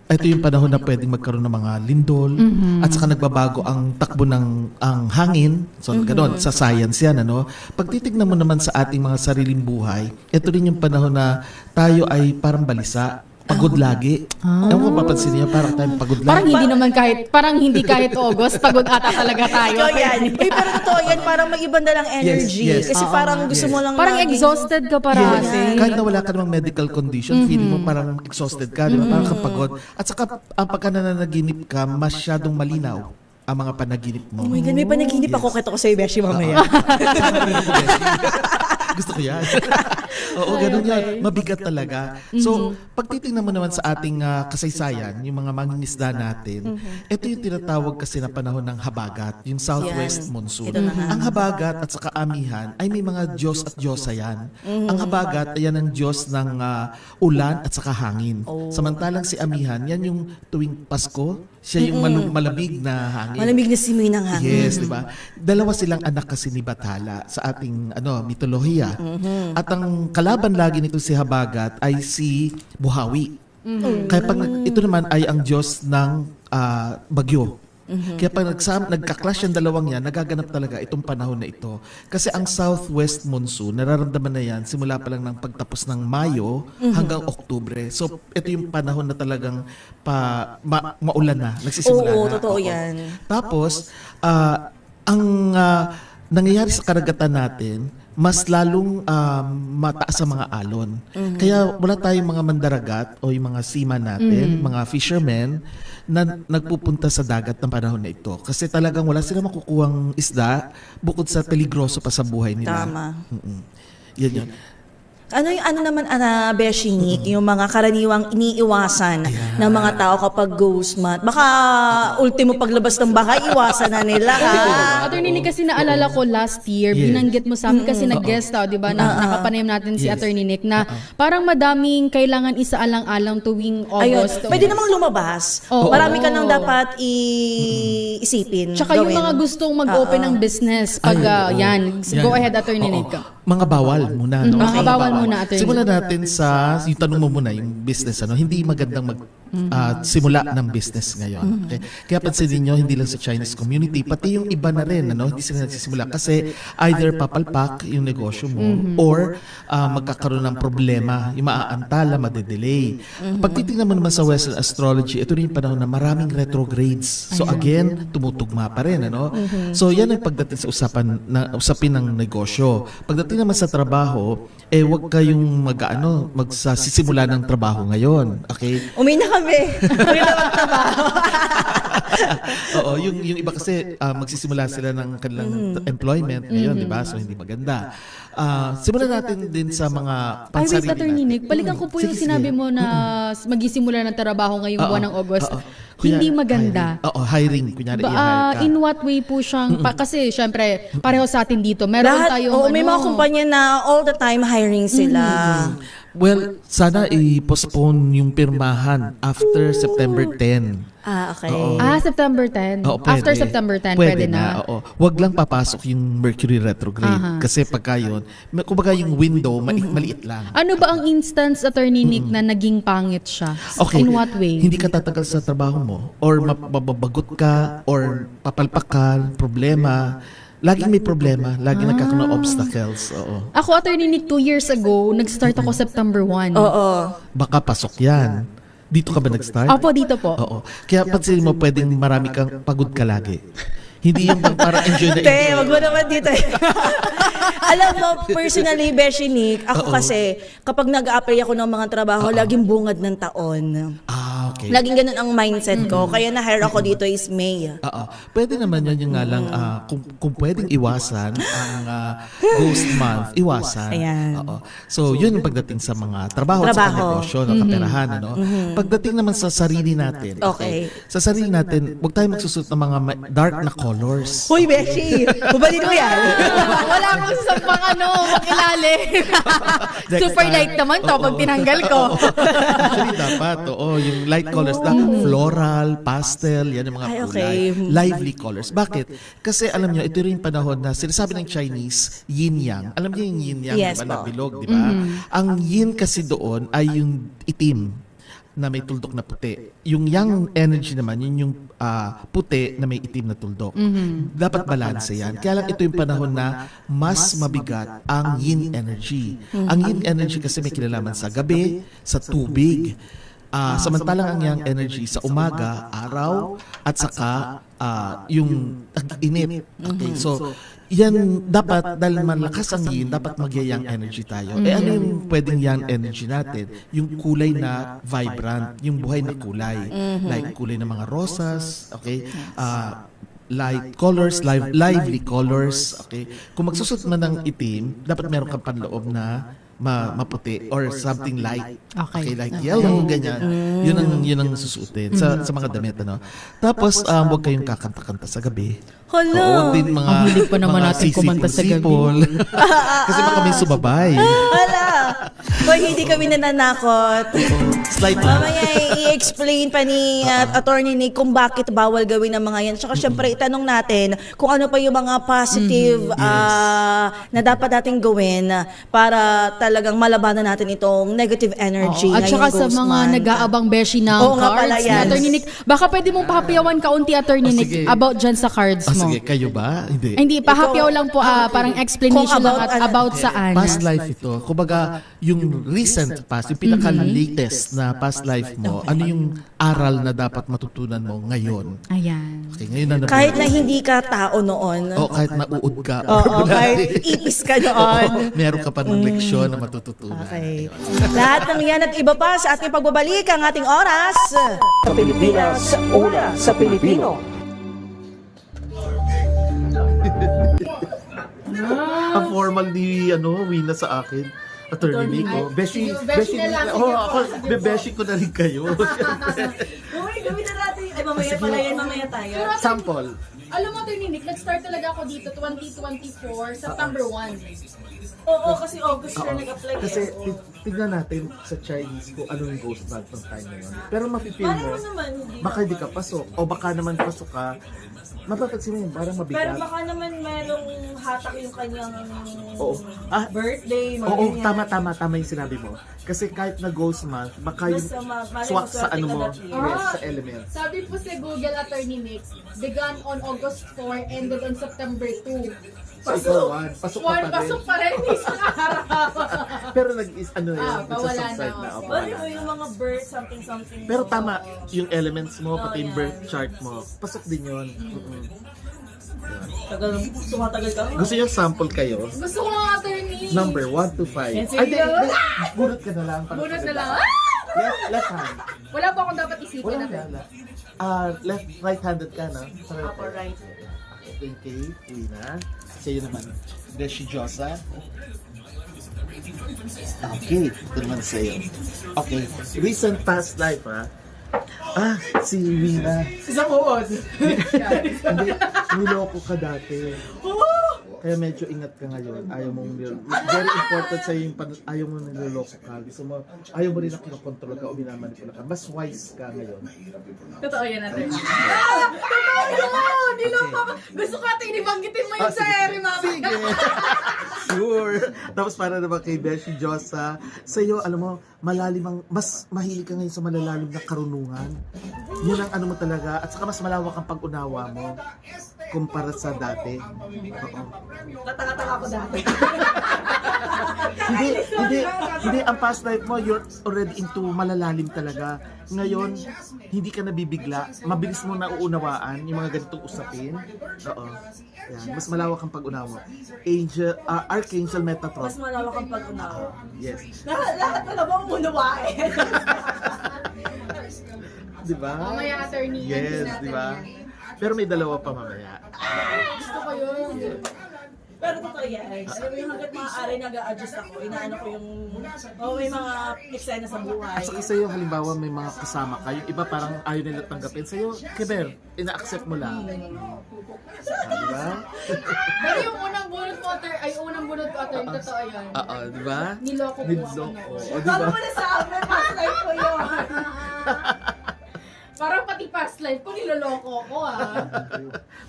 ito yung panahon na pwedeng magkaroon ng mga lindol at saka nagbabago ang takbo ng ang hangin. So, gano'n, sa science yan, ano? Pag titignan mo naman sa ating mga sariling buhay, ito rin yung panahon na tayo ay parang balisa, pagod lagi. Ewan ko, papansin niyo, parang tayong pagod Parang lagi. hindi kahit August, pagod ata talaga tayo. Ikaw yan. Uy, pero totoo yan, parang may iba na lang energy. Yes. Kasi parang gusto mo lang Parang laging- exhausted ka parati. Kahit na wala ka namang medical condition, feeling mo parang exhausted ka, di ba? Parang kapagod. At saka, pagka nananaginip ka, masyadong malinaw ang mga panaginip mo. Oh my God, may panaginip ako. Kito ko sa'yo, Beshi, mamaya. Gusto ko yan. Oo, ganun yan. Mabigat talaga. So, pag titingnan mo naman sa ating kasaysayan, yung mga mangingisda natin, ito yung tinatawag kasi na panahon ng habagat, yung southwest Yan. monsoon. Ito na nga. Ang habagat at saka amihan ay may mga Diyos at Diyosa yan. Ang habagat, ayan ang Diyos ng ulan at saka hangin. Samantalang si amihan, yan yung tuwing Pasko, siya yung malamig na hangin. Malamig na simoy ng hangin. Yes, di ba? Dalawa silang anak kasi ni Bathala sa ating mitolohiya. At ang kalaban lagi nito si Habagat ay si Buhawi. Kaya pag ito naman ay ang Diyos ng bagyo. Kaya pag nagka-clash yung dalawang yan, nagaganap talaga itong panahon na ito. Kasi ang southwest monsoon, nararamdaman na yan simula pa lang ng pagtapos ng Mayo hanggang Oktubre. So, ito yung panahon na talagang maulan na, nagsisimula Oo, na. totoo Oo. yan. Tapos, ang nangyayari sa karagatan natin, mas lalong mataas ang mga alon. Kaya wala tayong mga mandaragat o yung mga seaman natin, mga fishermen, na nagpupunta sa dagat ng panahon na ito. Kasi talagang wala silang makukuhang isda bukod sa peligroso pa sa buhay nila. Tama. Yan yun. Ano yung naman, Beshi Nick, yung mga karaniwang iniiwasan ng mga tao kapag Ghost Month? Baka ultimo paglabas ng bahay, iwasan na nila, ha? Attorney Nick, kasi naalala ko last year, Yes. binanggit mo sa amin kasi nag-guest tao, di ba, na nakapanayam natin si Yes. Attorney Nick, na parang madaming kailangan isaalang-alang tuwing Ayun, August. pwede namang lumabas. Oo. Marami ka nang dapat isipin. Tsaka yung gawin. mga gustong mag-open ng business, pag yan, go ahead, Attorney Nick. Mga bawal muna, no? Mga bawal muna, attorney. Simulan natin sa, yung tanong mo muna, yung business, hindi magandang simula ng business ngayon. Okay? Kaya pansinin nyo, hindi lang sa Chinese community, pati yung iba na rin, hindi sila nagsisimula. Kasi either papalpak yung negosyo mo, or magkakaroon ng problema, yung maaantala, madedelay. Pag titingnan mo naman sa Western astrology, ito rin yung panahon na maraming retrogrades. So again, tumutugma pa rin. So yan ang pagdating sa usapin ng negosyo. Pagdating naman sa trabaho, wag wag kayong magsisimula ng trabaho ngayon. Okay? Uwi na kami. Uwi na magtrabaho. Oo, yung iba kasi magsisimula sila ng kanilang employment ngayon, di ba? So hindi maganda. Simulan natin din sa mga Ay, wait, pansarili Attorney natin. Nick, balikan ko po yung Sige, sinabi sige. mo na magisimula ng trabaho ngayong Oo, buwan ng August. oo. Hindi Kunyari, maganda. hiring. Oo, hiring. Kunyari, i-hire ka. In what way po siyang, kasi syempre, pareho sa atin dito. Meron Lahat, tayong, may mga kumpanya na all the time hiring sila. Well, sana i-postpone yung pirmahan after September 10. Okay. Oo. September 10. Oo, pwede. After September 10, pwede na. Oo. Wag lang papasok yung Mercury retrograde. Aha. Kasi pagka yun, kumbaga yung window, maliit lang. Ano ba ang instance, Attorney Nick, na naging pangit siya? Okay. In what way? Hindi ka tatagal sa trabaho mo or mababagot ka or papalpakan, problema. Laging may problema, laging nagkakaroon ng obstacles. Oo. Ako, Attorney Nick, 2 years ago, nag-start ako September 1. Oo. Baka pasok yan. Dito ka ba nag-start? Opo, dito po. Oo. Kaya pansin mo, pwedeng marami kang pagod ka lagi. Hindi yung para enjoy na Te, enjoy. wag mo naman dito. Alam mo, personally, Beshi Nick, ako Oo. kasi, kapag nag-apply ako ng mga trabaho, laging bungad ng taon. Okay. Laging ganun ang mindset ko. Kaya na-hire ako dito is May. Oo. Pwede naman yan yung nga lang, kung pwedeng iwasan ang ghost month, iwasan. Ayan. Oo. So, yun yung pagdating sa mga trabaho, at sa Trabaho. negosyo, no, kaperahan. Ano? Pagdating naman sa sarili natin, Okay. sa sarili natin, huwag tayo magsusuot ng mga dark na colors. Hoy, Beshi! Bubalik mo yan. Wala akong sampang makilalim. Super light naman to pag tinanggal ko. Actually, dapat, yung light colors, floral, pastel, yan yung mga Ay, kulay. okay. Lively colors. Bakit? Kasi alam nyo, ito rin yung panahon na sinasabi ng Chinese, yin-yang. Alam niyo yung yin-yang, Yes diba, na po. bilog, di ba? Ang yin kasi doon ay yung itim na may tuldok na puti. Yung yang energy naman, yun yung puti na may itim na tuldok. Dapat balanse yan. Kaya lang ito yung panahon na mas mabigat ang yin energy. Ang yin energy kasi may kinalaman sa gabi, sa tubig. Samantalang ang yang energy sa umaga, araw, at saka yung init. Okay, so yan dapat, dahil malakas ang yin, dapat mag-yang energy tayo. Ano yung pwedeng yang energy natin? Yung kulay na vibrant, yung buhay na kulay. Like kulay ng mga rosas, okay? Light colors, lively colors, okay? Kung magsusot man ng itim, dapat meron kang panloob na maputi or something light. Okay. Like yellow, ganyan. Yun ang susuotin sa mga damit, ano. Tapos huwag kayong kakanta-kanta sa gabi. Hello! Oo, din mga Ang hilig pa naman natin kumanta sa gabi. sisipol. Kasi baka may sumabay. Hala! Hoy, hindi kami nananakot. Slide na. Mamaya i-explain pa ni Attorney Nick kung bakit bawal gawin ang mga yan. Tsaka syempre itanong natin kung ano pa yung mga positive na dapat natin gawin para talagang malabanan natin itong negative energy. At saka sa ngayong mga ghost month. nag-aabang beshi ng Oo nga cards pala ni yan. Attorney Nick, baka pwede mong pahapiyawan kaunti, Attorney Nick, sige. about dyan sa cards mo. Sige, kayo ba? Hindi. Ay, hindi, pahapiyaw lang po, parang explanation Kung lang about at ano. about saan. Past life ito. Kumbaga, yung recent past, yung pinaka-latest na past life mo, ano yung aral na dapat matutunan mo ngayon? Ayan. Okay, ngayon na Kahit na hindi ka tao noon. O kahit nauud ka. Oo, kahit ipis ka noon. Oo, meron ka pa ng leksyon na matututunan. Okay. Lahat ng yan at iba pa sa ating pagbabalik ang ating oras. Sa Pilipinas, una sa Pilipino. Ang formal ni Wina sa akin. Attorney Nico. Beshi ako, bebeshi ko na rin kayo. Uy, gawin na natin. Ay, mamaya pala yan, mamaya tayo. Sample. Alam mo, Attorney Nick, nag-start talaga ako dito 2024, September 1. Oo, kasi August siya nag-apply. Kasi tignan natin sa Chinese kung anong ghost month ng time na yun. Pero mapipil Paano mo, mo naman hindi? baka hindi ka pasok. O baka naman pasok ka, mapapansin mo yun, parang Pero mabigat. baka naman merong hatak yung kanyang Oo. birthday, mga Oo, ganyan. tama yung sinabi mo. Kasi kahit na ghost month, baka yung Basta malay swak mo sa swerte ano ka mo, that year. yes, sa element. Sabi po sa Google, Attorney Nick, began on August 4, ended on September 2. So ikaw, pasok ka pa rin. Pasok pa rin isang araw. Pero nag-subside bawala na. na, Opo, Bali wala. mo yung mga birth, something. Pero tama, yung elements mo, pati yung yan. birth chart mo, pasok din yun. Tumatagal ka. Gusto niyo sample kayo? Gusto ko nga, attorney. Number 1 to 5. Yes, Ay, di. Bunot ka na lang. para Bunot na maganda. lang. Left hand. Wala po akong dapat isipin Wala, na. wala. Right-handed ka, no? Upper right. Okay, thank you. Wina. Sa'yo naman. Beshi Josa. Okay, ito naman sa'yo. Okay, recent past life, ha? Si Wina. Isang uod. Hindi, niloko ka dati. Kaya medyo ingat ka ngayon. Ayaw mong very important sa'yo yung ayaw mo niloloko ka. Gusto mo, ayaw mo rin na kinokontrol ka o minamanipula ka. Mas wise ka ngayon. Totoo yan, attorney. Totoo yun! Niloko ko. Gusto ko attorney, banggitin mo yung sa ere, mama. Sige. Sure. Tapos para naman kay Beshi Josa, sa'yo, alam mo, mas mahilig ka ngayon sa malalalim na karunungan. Yun ang ano mo talaga. At saka mas malawak ang pag-unawa mo kumpara sa dati. Oo. Tatanga-tanga ako dati. Hindi, ang past life mo, you're already into malalalim talaga. Ngayon, hindi ka nabibigla. Mabilis mo nauunawaan yung mga ganitong usapin. Oo. Yan. Mas malawak ang pag-unawa mo. Archangel Metatron. Mas malawak ang pag-unawa. Yes. Lahat na lang ang unawain. Di ba? Mamaya, attorney. Yes, di ba? Pero may dalawa pa mamaya. Gusto ko yun. Pero totoo yan. Alam mo yung hanggat maaari nag-a-adjust ako. Inaano ko yung may mga eksena sa buhay. At saka sa'yo, halimbawa may mga kasama ka, yung iba parang ayaw nila tanggapin. Sa'yo, Keber, ina-accept mo lang. Di ba? Pero yung unang bunot ko, unang bunot ko, attorney, totoo yan. Oo, di ba? Niloko ko. Niloko. O, di Paano ba? mo na sa amin? Past life ko yun. Parang pati past life ko, niloloko ko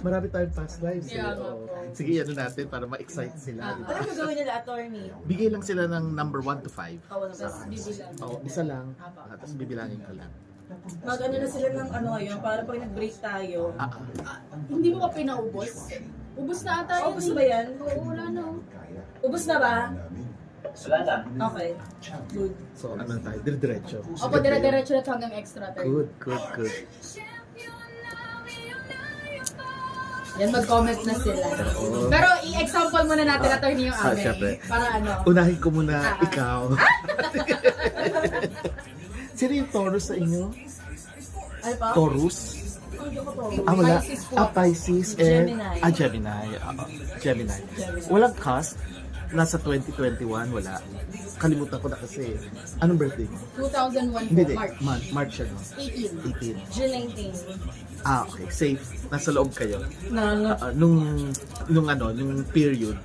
Marami tayong past lives. Yeah, Oo. oo. Sige, ano natin para ma-excite sila. di ba? Ano gagawin nila, attorney? Bigay lang sila ng number 1 to 5. Kawan na Tapos bibilang. Oo, isa lang. Tapos bibilangin ko lang. Mag-ano na sila ng ano ngayon, para pag nag-break tayo. Hindi mo ka pinaubos? Ubus na ata yun. Ubus ba yan? Oo, wala na. Ubus na ba? Wala na. Okay. Good. So, ano na tayo? Dire-diretso. Opo, dire-diretso na hanggang extra turn. Good. Yan, mag-comment na sila. Pero i-example muna natin, attorney, yung amin. Syempre. Para ano. Unahin ko muna ikaw. Sino yung Taurus sa inyo? Ano pa? Taurus? Hindi ko to. Wala. Pisces po. Pisces and... Gemini. Gemini. Oo. Gemini. Walang cast. Nasa 2021, wala. Kalimutan ko na kasi. Anong birthday mo? 2001 Hindi, po, March. March ano? 18. 18. June 19. Okay. Safe. Nasa loob kayo. Na, Nung period.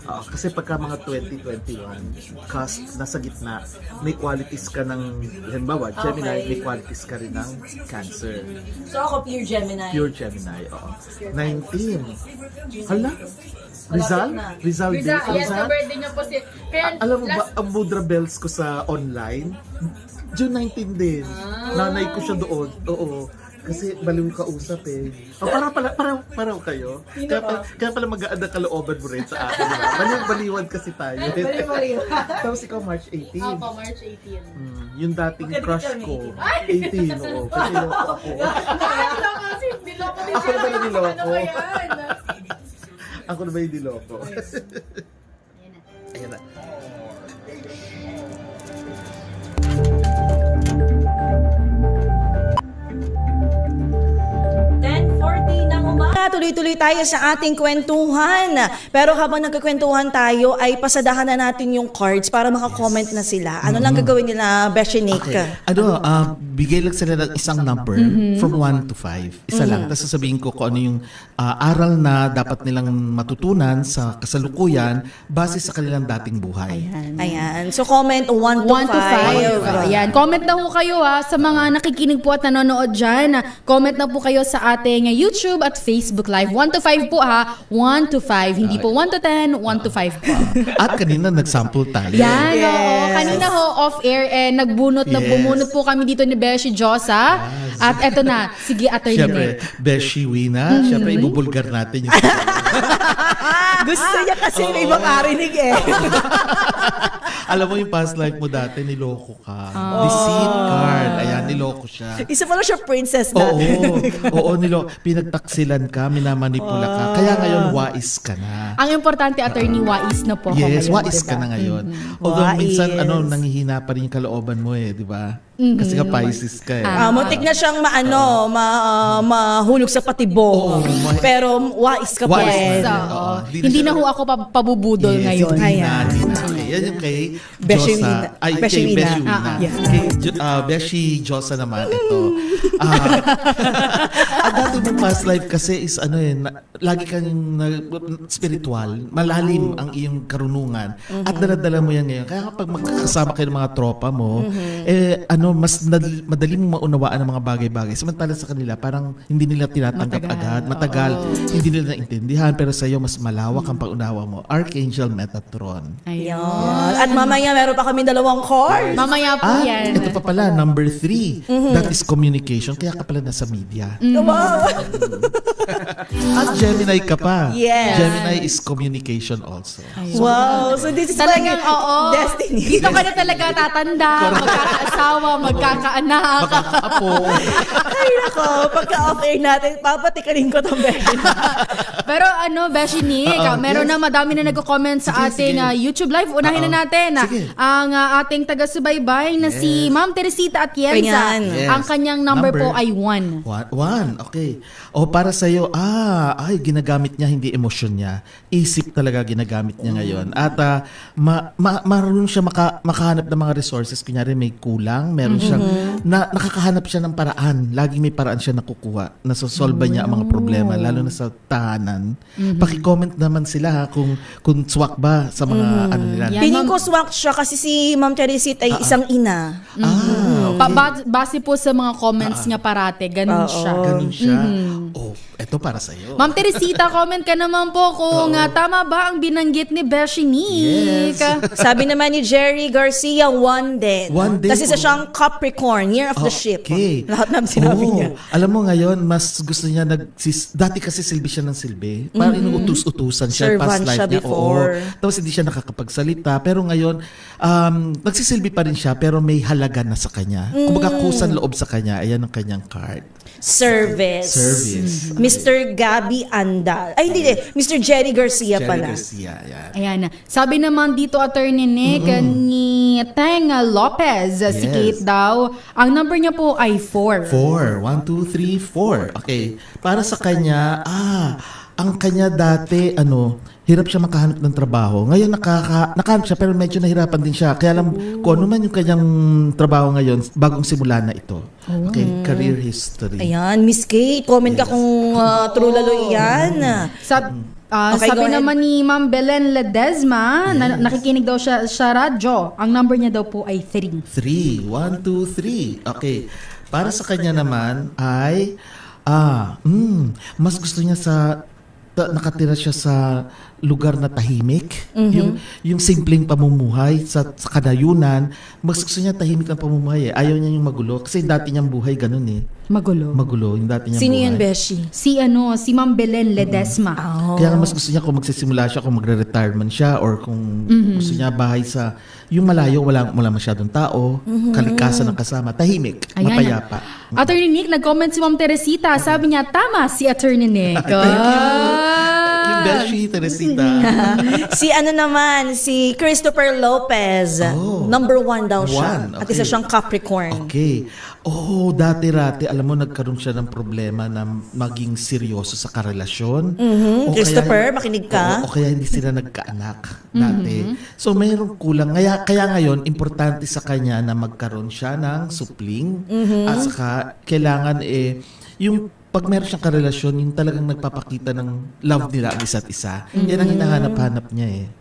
Kasi pagka mga 2021, cast nasa gitna, may qualities ka ng, halimbawa, Gemini, Okay. may qualities ka rin ng Cancer. So ako pure Gemini. Pure Gemini, oo. 19. Hala? Rizal? na. Rizal din? Yes, na birthday niya po si... Kaya Alam mo ba, last... ang Mudra Bells ko sa online, June 19 din. Nanay ko siya doon. Oo. Kasi baliw ka usap eh. Parang kayo. Kaya pala mag-aad ang kalooban mo rin sa akin. Diba? Baliwan kasi tayo. Baliw. Tapos ikaw March 18. Opo, March 18. Yung dating Magkadikit crush kami, ko. 18, oo. Kasi loko ako. Ano kasi, niloko din Ako na ba yung niloko? Ano ba yan? Ako na ba yung niloko? Ayan na. Tuloy-tuloy tayo sa ating kwentuhan. Pero habang nagkakwentuhan tayo, ay pasadahan na natin yung cards para makakomment na sila. Ano lang gagawin nila, Beshinik? Bigay lang sila ng isang number from 1 to 5. Isa lang. Tapos sasabihin ko kung ano yung aral na dapat nilang matutunan sa kasalukuyan base sa kanilang dating buhay. Ayan. So comment 1 to 1 to 5. 5. Ayan. Comment na po kayo sa mga nakikinig po at nanonood dyan. Comment na po kayo sa ating YouTube at Facebook Live. 1 to 5 po 1 to 5. Hindi po 1 to 10, 1 to 5 po. At kanina nag-sample tayo. Yan, Yes. oo. Kanina off-air, nagbunot po kami dito ni Beshi Josa. At eto na, sige, Attorney Siyempre, Nick. Beshi Wina. Siyempre, ibubulgar natin yung... Gusto niya kasi may makarinig eh. Alam mo yung past life mo dati, niloko ka. Deceit card. Ayan, niloko niloko siya. Isa pala siya princess Oo, natin. oo, pinagtaksilan ka, minamanipula ka. Kaya ngayon, wais ka na. Ang importante, attorney, wais na po ako Yes, ngayon, wais diba? ka na ngayon. Although Wais. minsan, nanghihina pa rin yung kalooban mo di ba? Kasi ka Pisces ka Muntik na siyang mahulog sa patibo. Oo, Pero wais ka pa Wais rin. na. So, Oo, hindi na ho ako pabubudol ngayon. Hindi Ayan. na. Okay, yan yung kay Beshi Josa. Wina. Ay, Beshi kay Wina. Beshi Wina. Yeah. Kay Beshi Josa naman, ito. At dati mong past life kasi is lagi kang spiritual, malalim ang iyong karunungan. At daladala mo yan ngayon. Kaya kapag magkakasama kayo ng mga tropa mo, mas madali mong maunawaan ang mga bagay-bagay. Samantala sa kanila, parang hindi nila tinatanggap agad. Matagal. Hindi nila naintindihan. Pero sa iyo, mas malawak ang pag-unawa mo. Archangel Metatron. Yan. At mamaya meron pa kami 2 cards. Mamaya po yan. Ito pa pala, number 3. That is communication. Kaya ka pala nasa media. Wow. At Gemini ka pa. Yes. Gemini is communication also. Wow. So this is Talagang, like oo. destiny. Dito ka na talaga tatanda, magkakaasawa, magkakaanak. Apo. Ay, nako. Pagka-off-air natin, papatikarin ko itong beshi. Pero Beshi Nick, meron na madami na nagko-comment sa ating YouTube live. Unahin na natin Sige. ang ating taga-subaybay na si Ma'am Teresita Atienza. Ayan. Yes. Ang kanyang number po Number? ay 1. One. Okay. O para sa iyo, ginagamit niya hindi emosyon niya. Isip talaga ginagamit niya ngayon. At marunong siya makahanap ng mga resources. Kunyari may kulang, meron siyang nakakahanap siya ng paraan. Laging may paraan siya nakukuha. Nasosolve niya ang mga problema lalo na sa tahanan. Paki-comment naman sila kung swak ba sa mga nila. Yan. Piling ko swak siya kasi si Ma'am Teresita ay isang ina. Base po sa mga comments niya parate, ganun siya. Ganun siya. Oh, eto para sa iyo. Ma'am Teresita, comment ka naman po kung tama ba ang binanggit ni Beshi Nick. Yes. Sabi naman ni Jerry Garcia, 1 din. 1 din. Kasi isa siyang Capricorn, year of the ship. Okay. Lahat naman sinabi niya. Alam mo ngayon, mas gusto niya dati kasi silbi siya ng silbi. Parang inuutus-utusan siya. Servant Past life siya niya. before. Oo. Tapos hindi siya nakakapagsalita. Pero ngayon, nagsisilbi pa rin siya pero may halaga na sa kanya. Kumbaga kusan loob sa kanya. Ayan ang kanyang card. Service. Mr. Gabby Andal. Ay, hindi. Mr. Jerry Garcia Jerry pala. Garcia. Yan. Ayan. Sabi naman dito, Attorney Nick, ni Teng Lopez, si Yes. Kate daw, ang number niya po ay 4. 4. 1, 2, 3, 4. Okay. Para sa kanya, ang kanya dati, hirap siya makahanap ng trabaho. Ngayon nakahanap siya pero medyo nahirapan din siya. Kaya alam kung ano man yung kanyang trabaho ngayon, bagong simula na ito. Okay, career history. Ayan, Miss Kate, comment ka kung true lalo yan. Okay, Sabi go ahead. naman ni Ma'am Belen Ledesma, na nakikinig daw siya sa radyo. Ang number niya daw po ay 3. 3. 1, 2, 3. Okay. Para sa kanya naman ay mas gusto niya nakatira siya sa lugar na tahimik. Yung simpleng pamumuhay sa kadayunan, mas gusto niya tahimik ang pamumuhay. Ayaw niya yung magulo. Kasi dati niyang buhay ganun Magulo. Magulo yung dati niyang Sino buhay. yan, Beshi? Si Ma'am Belen Ledesma. Kaya nga mas gusto niya kung magsisimula siya, kung magre-retire man siya, or kung gusto niya bahay sa yung malayo, wala masyadong tao, kalikasan ng kasama, tahimik, Ayan. mapayapa. Attorney Nick, nag-comment si Ma'am Teresita. Sabi niya, tama si Attorney Nick. Yung Beshi, Teresita. si Christopher Lopez. Number 1 daw siya. One, At isa okay. siyang Capricorn. Okay. Dati-rati, alam mo, nagkaroon siya ng problema na maging seryoso sa karelasyon. O Christopher, kaya- makinig ka. O kaya hindi sila nagkaanak dati. So, mayroong kulang. Kaya ngayon, importante sa kanya na magkaroon siya ng supling. At saka, kailangan yung pag meron siyang karelasyon, yung talagang nagpapakita ng love nila ang isa't isa. Yan ang hinahanap-hanap niya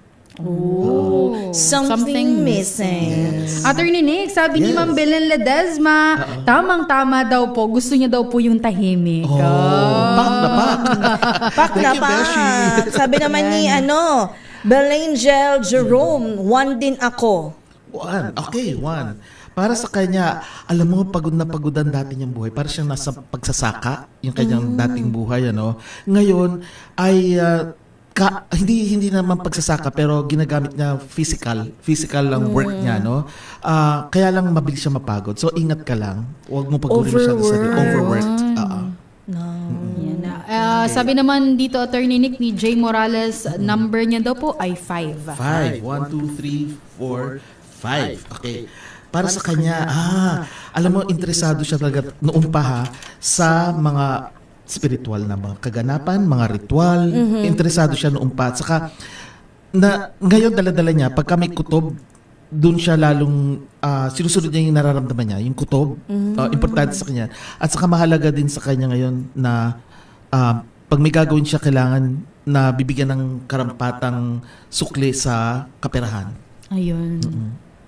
Something missing. Attorney Nick, sabi ni Yes. Ma'am Belen Ledesma, tamang-tama daw po. Gusto niya daw po yung tahimik. Pak na pak. Pak na Thank you, pa. Beshi. Sabi naman ni Belangel Jerome, 1 din ako. 1. Okay, 1. Para sa kanya, alam mo, pagod na pagod ang dati niyang buhay. Para siyang nasa pagsasaka, yung kanyang dating buhay. Ngayon, ay hindi naman pagsasaka pero ginagamit niya physical lang work niya, no? Kaya lang mabilis siya mapagod. So ingat ka lang. Huwag mo pagurin siya sa sarili. Overworked. Yan na. Sabi naman dito, Attorney Nick, ni Jay Morales, number niya daw po ay 5. 5. 1, 2, 3, 4, 5. Okay. Para sa kanya, alam mo, interesado siya talaga noon pa sa mga spiritual na mga kaganapan, mga ritual. Interesado siya noon pa. At saka, ngayon dala-dala niya, pagka may kutob, doon siya lalong sinusunod niya yung nararamdaman niya, yung kutob. Importante sa kanya. At saka mahalaga din sa kanya ngayon na pag may gagawin siya, kailangan na bibigyan ng karampatang sukli sa kaperahan. Ayun.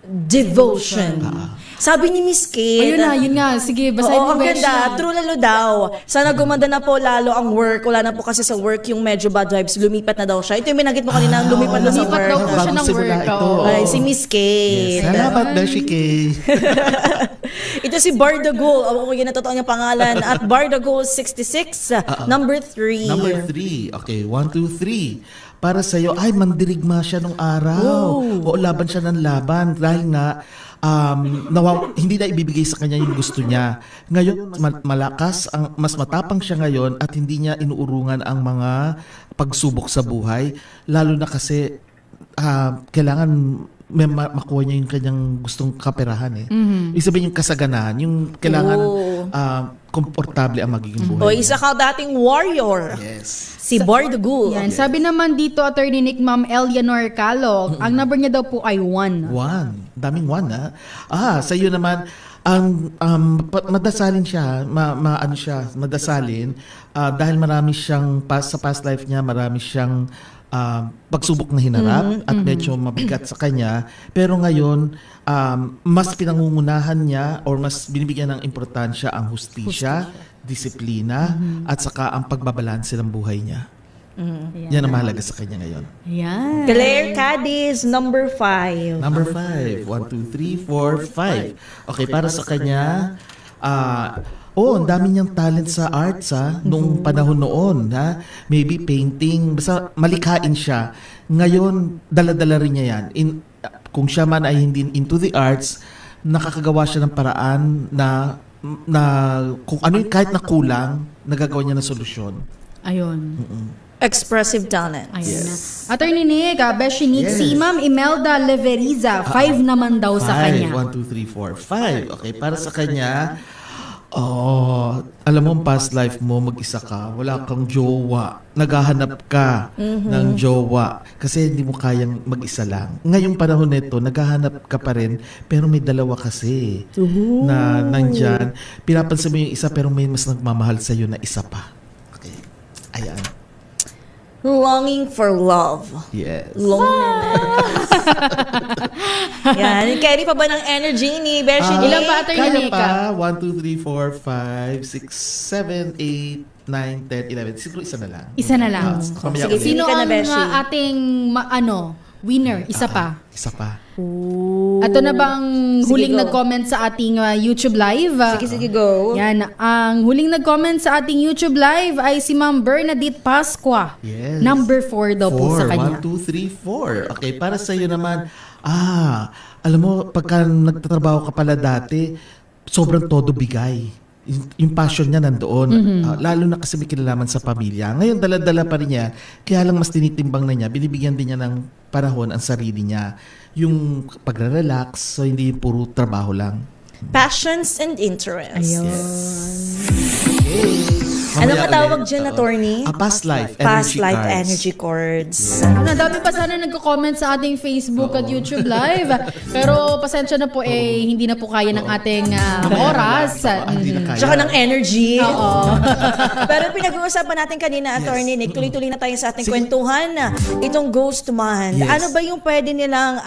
Devotion. Sabi ni Miss Kate. Ayun nga. Sige, basahin Oo, mo, ang Besh. ganda. True lalo daw. Sana gumanda na po lalo ang work. Wala na po kasi sa work yung medyo bad vibes. Lumipat na daw siya. Ito yung binanggit mo kanina, lumipat na sa lumipat work. daw po siya Bagong ng simula work. ito. Oo. Ay, si Miss Kate. Salamat, Beshi Kay. Ito si Bardagol. Ako yun ang totoo niyang pangalan. At Bardagol 66, number 3. Number 3. Okay, 1, 2, 3. Para sa'yo, ay, mandirigma siya nung araw. O laban siya ng laban. Dahil nga, hindi na ibibigay sa kanya yung gusto niya. Ngayon, malakas, mas matapang siya ngayon at hindi niya inuurungan ang mga pagsubok sa buhay. Lalo na kasi, kailangan makuha niya yung kanyang gustong kaperahan eh. Ibig sabihin yung kasaganahan, yung kailangan komportable ang magiging O, buhay. isa ka dating warrior. Yes. Si Bardagol. Yan. Sabi naman dito, Attorney Nick, Ma'am Eleanor Calo, ang number niya daw po ay 1. 1. Daming 1 sa iyo naman, madasalin siya, ano siya, madasalin, dahil marami siyang, sa past life niya, marami siyang pagsubok na hinarap at medyo mabigat sa kanya. Pero ngayon, mas pinangungunahan niya or mas binibigyan ng importansya ang hustisya, disiplina, at saka ang pagbabalanse ng buhay niya. Yan ang mahalaga sa kanya ngayon. Yan. Claire Cadiz, number 5. Number 5. 1, 2, 3, 4, 5. Okay, para sa kanya, ang dami niyang talent sa arts nung panahon noon. Maybe painting, basta malikhain siya. Ngayon, dala-dala rin niya yan. Kung siya man ay hindi into the arts, nakakagawa siya ng paraan na kung ano yung kahit na kulang, nagagawa niya ng solusyon. Ayun. Expressive talent. Ayun na. Attorney Nick, Beshi Nick, si Ma'am Imelda Leveriza, 5 naman daw sa kanya. 1, 2, 3, 4, 5. Okay, para sa kanya, alam mo, past life mo, mag-isa ka, wala kang jowa, naghahanap ka ng jowa, kasi hindi mo kayang mag-isa lang. Ngayong panahon nito, naghahanap ka pa rin, pero may dalawa kasi na nandyan. Pinapansin mo yung isa, pero may mas nagmamahal sa'yo na isa pa. Okay, ayan. Longing for love. Yes. Loneliness. Yan. Carry pa ba ng energy ni Beshi Nick? Ilan ba, Attorney Kaya Nick? pa, 1, 2, 3, 4, 5, 6, 7, 8, 9, 10, 11. Siguro isa na lang. Isa na lang. Mamaya Sige, ulit. Sino Ka na, ang Beshi. ating winner? Isa pa. Isa pa. Ato na bang Sige, huling go. nag-comment sa ating YouTube live? Sige, go. Yan, ang huling nag-comment sa ating YouTube live ay si Ma'am Bernadette Pasqua. Yes. Number 4 daw po sa kanya. 1, 2, 3, 4. Okay, para sa iyo naman, alam mo, pagka nagtatrabaho ka pala dati, sobrang todo bigay. Yung passion niya nandoon. Lalo na kasi may kinalaman sa pamilya. Ngayon, dala-dala pa rin niya. Kaya lang mas tinitimbang na niya, binibigyan din niya ng panahon ang sarili niya. Yung pagre-relax, so hindi yung puro trabaho lang. Passions and interests. Mamaya Ano matawag ulit. dyan, attorney? Past life Past energy life cards. energy cards. Nadami pa sana nagko-comment sa ating Facebook at YouTube live. Pero pasensya na po hindi na po kaya ng ating oras. Hindi na kaya. Tsaka ng energy. Oo. Pero pinag-uusapan natin kanina, Attorney Nick, tuloy-tuloy na tayo sa ating kwentuhan. Itong Ghost Month. Yes. Ano ba yung pwede nilang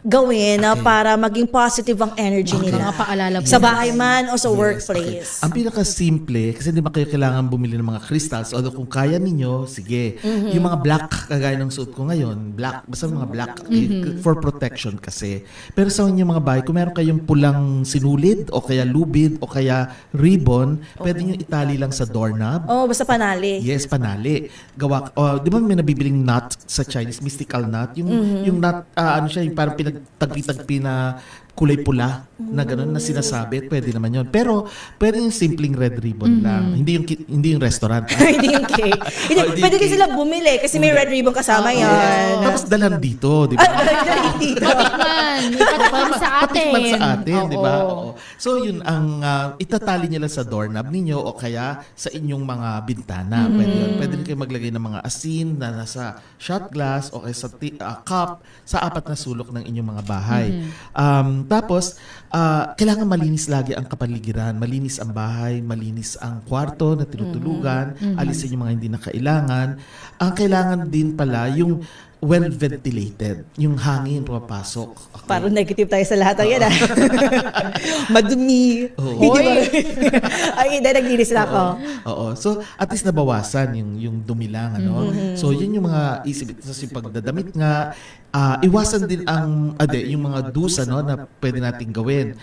gawin para maging positive ang energy nila? Mga paalala po. Sa bahay man o sa Yes, workplace? okay. Ang pinaka-simple, kasi hindi ba kayo kailangan bumili ng mga crystals, although kung kaya ninyo, sige. Yung mga black, kagaya ng suot ko ngayon, black, basta mga black, for protection kasi. Pero sa inyong mga bahay, kung meron kayong pulang sinulid, o kaya lubid, o kaya ribbon, pwede nyo itali lang sa doorknob. Oh, basta panali. Yes, panali. Gawa, di ba may nabibiling knot sa Chinese, mystical knot? Yung knot, ano siya, yung parang pinagtagpi-tagpi na kulay pula na gano'n na sinasabi, pwede naman yon. Pero pwede yung simpleng red ribbon lang. Hindi yung restaurant. Hindi yung cake. Hindi, pwede din sila bumili kasi may red ribbon kasama yan. Tapos dalhan dito, di ba? Dito. Patikman. Ipatikman sa atin. Patikman sa atin, di ba? Oo. Oo. So yun, ang itatali niya lang sa doorknob ninyo o kaya sa inyong mga bintana. Pwede yun. Pwede rin kayo maglagay ng mga asin na nasa shot glass o kaya sa cup sa apat na sulok ng inyong mga bahay. Tapos, kailangan malinis lagi ang kapaligiran. Malinis ang bahay, malinis ang kwarto na tinutulugan, alisin yung mga hindi na kailangan. Ang kailangan din pala yung well-ventilated, yung hangin pumapasok. Okay. Parang negative tayo sa lahat ng yan. Madumi. Oo. Hindi ba? Ay, hindi, naglinis na ako. Oo. So, at least nabawasan yung dumi lang, ano? So, yun yung mga isip. Sa pagdadamit nga, iwasan din yung mga do's, ano, na pwede nating gawin.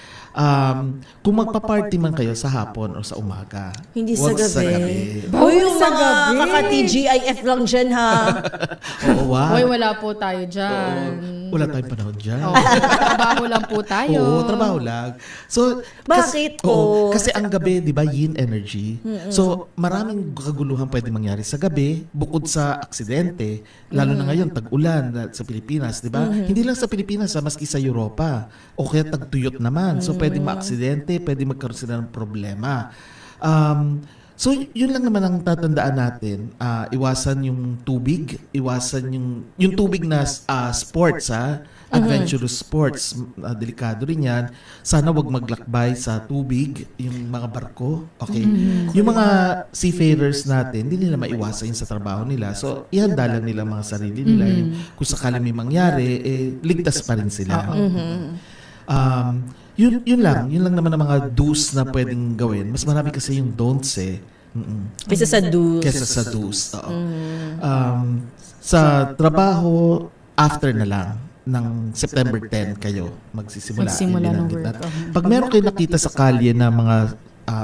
Kung magpa-party man kayo sa hapon o sa umaga. Hindi sa huwag gabi. gabi. Uy, yung mga kaka-TGIF lang dyan, ha? Oo, wag. Hoy, wala po tayo dyan. Wala tayong panahon dyan. Oo, trabaho lang po tayo. Oo, trabaho lang. So, Bakit po? Oo, kasi ang gabi, di ba, yin energy. So, maraming kaguluhan pwede mangyari sa gabi, bukod sa aksidente, lalo na ngayon, tag-ulan sa Pilipinas, di ba? Hindi lang sa Pilipinas, maski sa Europa. O kaya tagtuyot naman. So, pwede ma-aksidente, pwede magkaroon sila ng problema. So, yun lang naman ang tatandaan natin. Iwasan yung tubig, iwasan yung tubig na sports, adventurous sports. Delikado rin yan. Sana wag maglakbay sa tubig, yung mga barko. Okay? Yung mga seafarers natin, hindi nila maiwasan yun sa trabaho nila. So, ihanda lang nila mga sarili nila. Kung sakali may mangyari, ligtas pa rin sila. Yun lang naman ang mga do's na pwedeng gawin. Mas marami kasi yung don'ts Kesa sa do's. Kesa sa do's. Oo. Sa trabaho, after na lang ng September 10 kayo magsisimula ng binanggit work. natin. Pag meron kayo nakita sa kalye na mga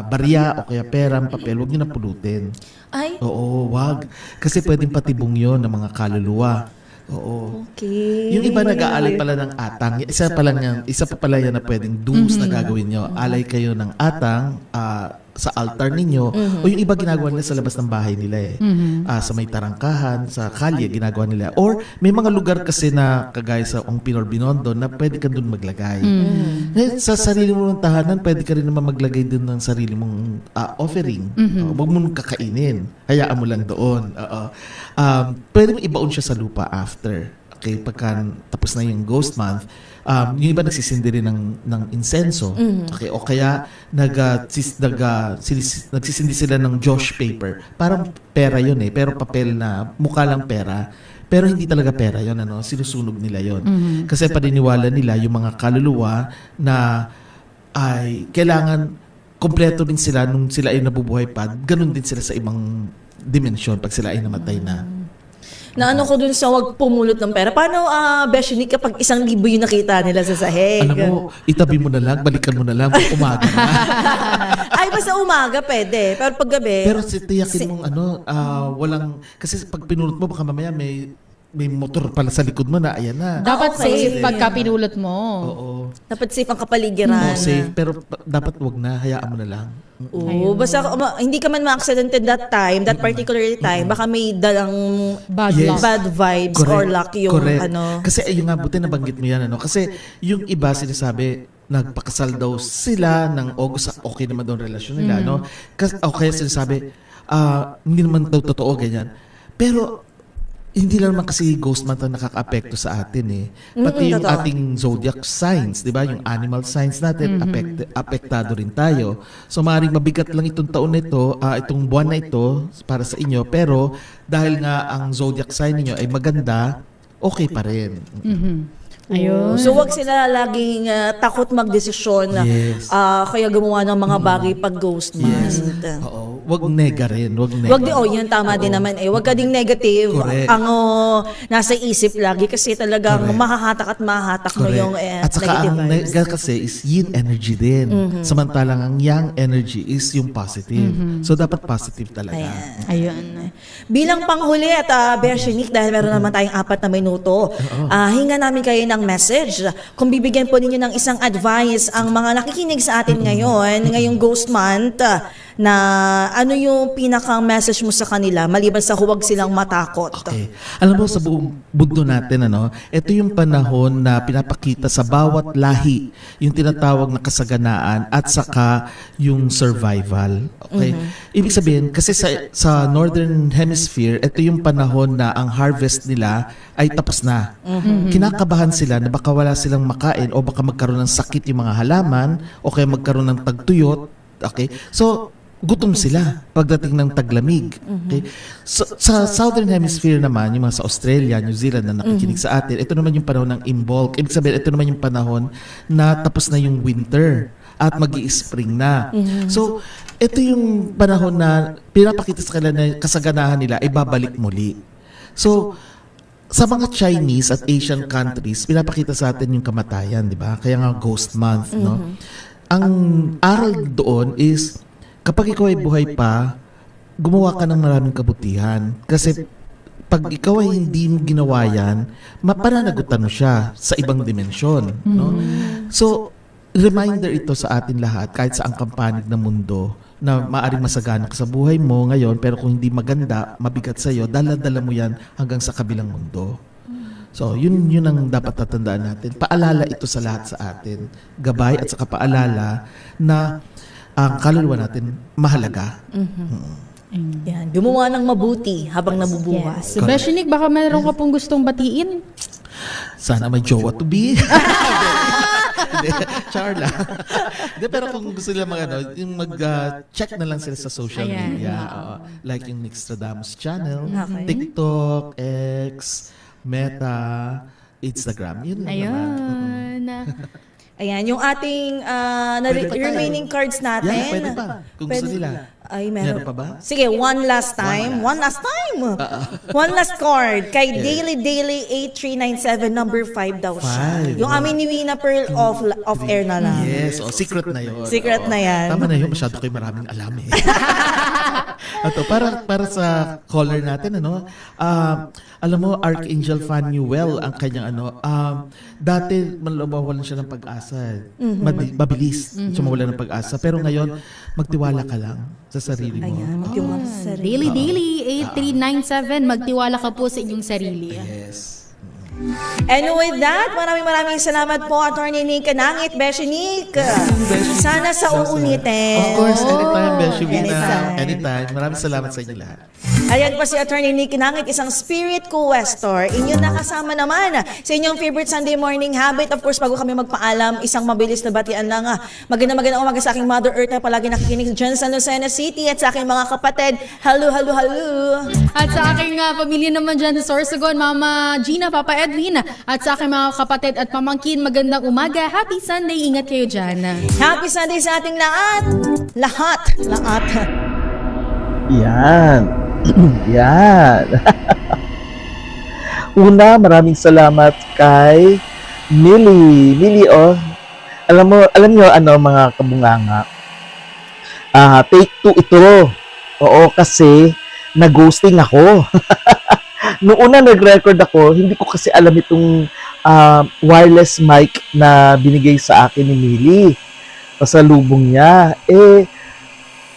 barya o kaya pera, papel, huwag nyo na pulutin. Ay, Oo, wag. Kasi pwedeng patibong yun ng mga kaluluwa. Oo. okay. Yung iba nag-aalay pala ng atang. Isa pa pala yan na pwedeng do's na gagawin nyo. Alay kayo ng atang sa altar ninyo. O yung iba ginagawa nila sa labas ng bahay nila sa may tarangkahan, sa kalye ginagawa nila. Or may mga lugar kasi na kagaya sa Ongpin or Binondo na pwede ka doon maglagay. Ngayon, sa sarili mo ng tahanan, pwede ka rin naman maglagay doon ng sarili mong offering. Huwag mo nang kakainin. Hayaan mo lang doon. Pwede mo ibaon siya sa lupa after. Okay, pagka tapos na yung ghost month, yung iba nagsisindi rin ng insenso. Okay, o kaya nagsisindi sila ng Josh paper. Parang pera yun pero papel na mukha lang pera. Pero hindi talaga pera yun, sinusunog nila yun. Kasi paniniwala nila yung mga kaluluwa na ay kailangan kompleto din sila nung sila ay nabubuhay pa. Ganun din sila sa ibang dimensyon pag sila ay namatay na. Naano ko dun sa wag pumulot ng pera. Paano, Beshinik, kapag 1,000 yung nakita nila sa sahig? Alam mo, itabi mo na lang, balikan mo na lang pag umaga na. Ay, basta umaga pwede. Pero pag gabi... Pero tiyakin mong walang, kasi pag pinulot mo, baka mamaya may motor pala sa likod mo na, ayan na. Dapat Okay. safe pagka pinulot mo. Oo. dapat safe ang kapaligiran. Safe, pero dapat wag na, hayaan mo na lang. Oo, basta hindi ka man ma-accidented that particular time, baka may dalang Bad Yes. luck. bad vibes or luck yung Correct. ano. Kasi ayun nga, buti nabanggit mo yan. Kasi yung iba sinasabi, nagpakasal daw sila ng August, okay naman daw ang relasyon nila. Kasi, kaya sinasabi, hindi naman daw totoo, ganyan. Pero, hindi lang naman kasi ghost month ang nakaka-apekto sa atin Pati yung totoo. ating zodiac signs, di ba? Yung animal signs natin, apektado rin tayo. So, maaaring mabigat lang itong taon na ito, itong buwan na ito para sa inyo. Pero, dahil nga ang zodiac sign niyo ay maganda, okay pa rin. Ayun. So wag sila laging takot magdesisyon. Yes. Kaya gumawa ng mga bagay pag ghost month. Oo, wag nega rin, wag nega. Wag din, yun tama din naman eh. Wag ka ding negative. Correct. Ang nasa isip lagi kasi talagang Correct. mahahatak at mahahatak mo Correct. yung At saka negative ang vibes. nega kasi is yin energy din. Samantalang ang yang energy is yung positive. So dapat positive talaga. Ayan. Bilang panghuli at Bershenique, dahil meron naman tayong 4 na minuto, hinga namin kayo ng message. Kung bibigyan po ninyo ng isang advice ang mga nakikinig sa atin ngayon, ngayong Ghost Month, na ano yung pinakang message mo sa kanila maliban sa huwag silang matakot. Okay. Alam mo sa buong mundo natin ito yung panahon na pinapakita sa bawat lahi yung tinatawag na kasaganaan at saka yung survival. Okay? Ibig sabihin kasi sa Northern Hemisphere, ito yung panahon na ang harvest nila ay tapos na. Kinakabahan sila na baka wala silang makain o baka magkaroon ng sakit yung mga halaman o kaya magkaroon ng tagtuyot. Okay? So, gutom sila pagdating ng taglamig. Okay? So, sa Southern Hemisphere naman, yung mga sa Australia, New Zealand na nakikinig sa atin, ito naman yung panahon ng imbolc. Ibig sabihin, ito naman yung panahon na tapos na yung winter at magi-spring na. So, ito yung panahon na pinapakita sa kanila na kasaganahan nila ay babalik muli. So, sa mga Chinese at Asian countries, pinapakita sa atin yung kamatayan, di ba? Kaya nga Ghost Month, no? Ang aral doon is kapag ikaw ay buhay pa, gumawa ka ng maraming kabutihan. Kasi pag ikaw ay hindi mo ginawa yan, mapananagutan mo siya sa ibang dimensyon. No? So, reminder ito sa atin lahat, kahit sa ang kampanig ng mundo, na maaaring masagana ka sa buhay mo ngayon, pero kung hindi maganda, mabigat sa'yo, dala-dala mo yan hanggang sa kabilang mundo. So, yun ang dapat tatandaan natin. Paalala ito sa lahat sa atin. Gabay at saka paalala na ang kaluluwa natin mahalaga. Yan. Gumawa ng mabuti habang nabubuhay. Yes. So, Bershenique, baka meron ka pong gustong batiin? Sana may jowa to be. Hindi, char lang. Hindi, pero kung gusto nila yung mag-check na lang sila sa social Ayan. media. Like yung Nixtradamus channel, Okay. TikTok, X, Meta, Instagram. Yun lang naman. Ayun. Ayan, yung ating Pwede pa remaining cards natin. Yeah, pwede pa. Kung gusto nila. Ay, Meron pa ba? Sige, one last time. One last card. Kay Daily 8397, number 5 daw siya. 5. Yung amin ni Wina Pearl off air na lang. Yes, secret na yun. Secret na yan. Tama na yun, masyado kayo maraming alam eh. Ito, para sa caller natin, alam mo, Archangel Phanuel ang kanyang dati mawawalan siya ng pag-asa. Mabilis siya mawalan ng pag-asa. Pero ngayon, magtiwala ka lang sa sarili mo. Ayan, magtiwala sa sarili. Daily 8397, magtiwala ka po sa inyong sarili. Yes. And with that, maraming salamat po, Attorney Nick Nangit, Bershenique. Sana sa uulitin. Of course, anytime, Beshi Anytime. Anytime. Maraming salamat sa inyo lahat. Ayan pa si Attorney Nick Nangit, isang spirit questor. Inyong nakasama naman sa inyong favorite Sunday morning habit. Of course, bago kami magpaalam, isang mabilis na batian lang. Magandang umaga sa aking Mother Earth na palagi nakikinig dyan sa Lucena City at sa aking mga kapatid. Hello. At sa aking pamilya naman dyan sa Sorsogon, Mama Gina, Papa Edwin, at sa aking mga kapatid at pamangkin, magandang umaga. Happy Sunday, ingat kayo dyan. Happy Sunday sa ating lahat. Lahat. Yan. Yan. Una, maraming salamat kay Millie, alam nyo, mga kabunganga, take 2 ito. Oo, kasi nag-ghosting ako. Noong una nag-record ako, hindi ko kasi alam itong wireless mic na binigay sa akin ni Millie. Pasalubong niya.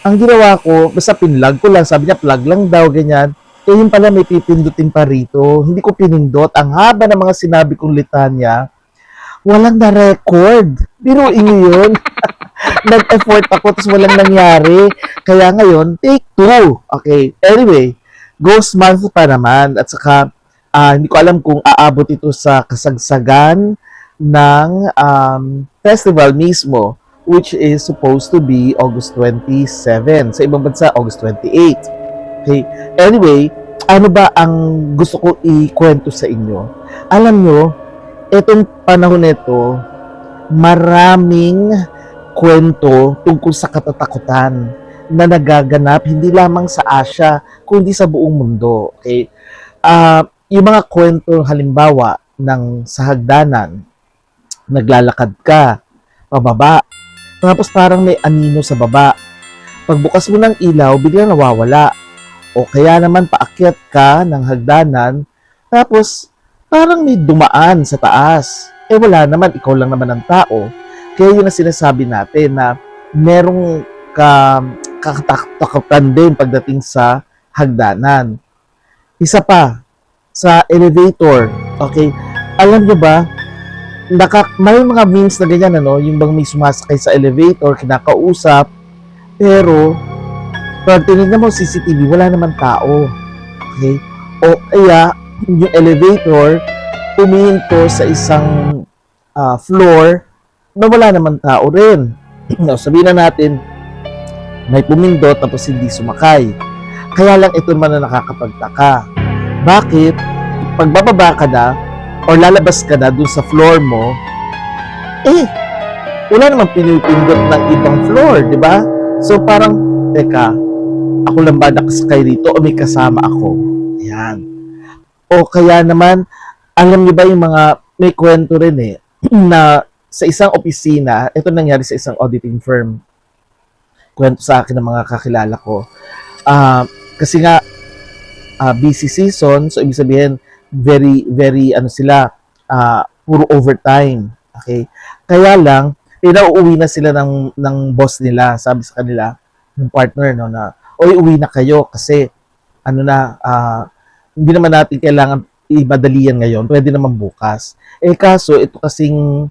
Ang ginawa ko, basta pinlog ko lang, sabi niya plug lang daw, ganyan. Yun pala may pipindutin pa rito. Hindi ko pinindot. Ang haba ng mga sinabi kong litanya, walang na-record. Biruin niyo yun. Nag-effort ako, tapos walang nangyari. Kaya ngayon, take 2. Okay, anyway, Ghost Month pa naman. At saka, hindi ko alam kung aabot ito sa kasagsagan ng festival mismo, which is supposed to be August 27. Sa ibang bansa, August 28. Okay. Anyway, ano ba ang gusto ko ikwento sa inyo? Alam nyo, etong panahon nito, maraming kwento tungkol sa katatakutan na nagaganap hindi lamang sa Asia, kundi sa buong mundo. Okay? Yung mga kwento, halimbawa, ng sa hagdanan, naglalakad ka, pababa, tapos parang may anino sa baba. Pagbukas mo ng ilaw, biglang nawawala. O kaya naman paakyat ka ng hagdanan, tapos parang may dumaan sa taas. Wala naman, ikaw lang naman ang tao. Kaya yun ang sinasabi natin na merong kakatakutan din pagdating sa hagdanan. Isa pa, sa elevator, okay? Alam nyo ba, may mga memes na ganyan, ano? Yung bang may sumasakay sa elevator, kinakausap, pero pag tinignan mo CCTV, wala naman tao. Okay? O kaya, yung elevator, pumihinto sa isang floor na wala naman tao rin. Sabihin na natin, may pumindot tapos hindi sumakay. Kaya lang ito naman na nakakapagtaka. Bakit? Pagbababa ka na o lalabas ka na dun sa floor mo, wala naman pinipindot ng ibang floor, di ba? So parang, teka, ako lang ba nakasakay rito o may kasama ako? Yan. O kaya naman, alam niyo ba yung mga, may kwento rin na sa isang opisina, ito nangyari sa isang auditing firm. Kwento sa akin ng mga kakilala ko. Kasi nga, busy season, so ibig sabihin, very, puro overtime. Okay? Kaya lang, pinauuwi na sila ng boss nila, sabi sa kanila, yung partner, no, na, uwi na kayo kasi, hindi naman natin kailangan ibadali yan ngayon, pwede naman bukas. Kaso, ito kasing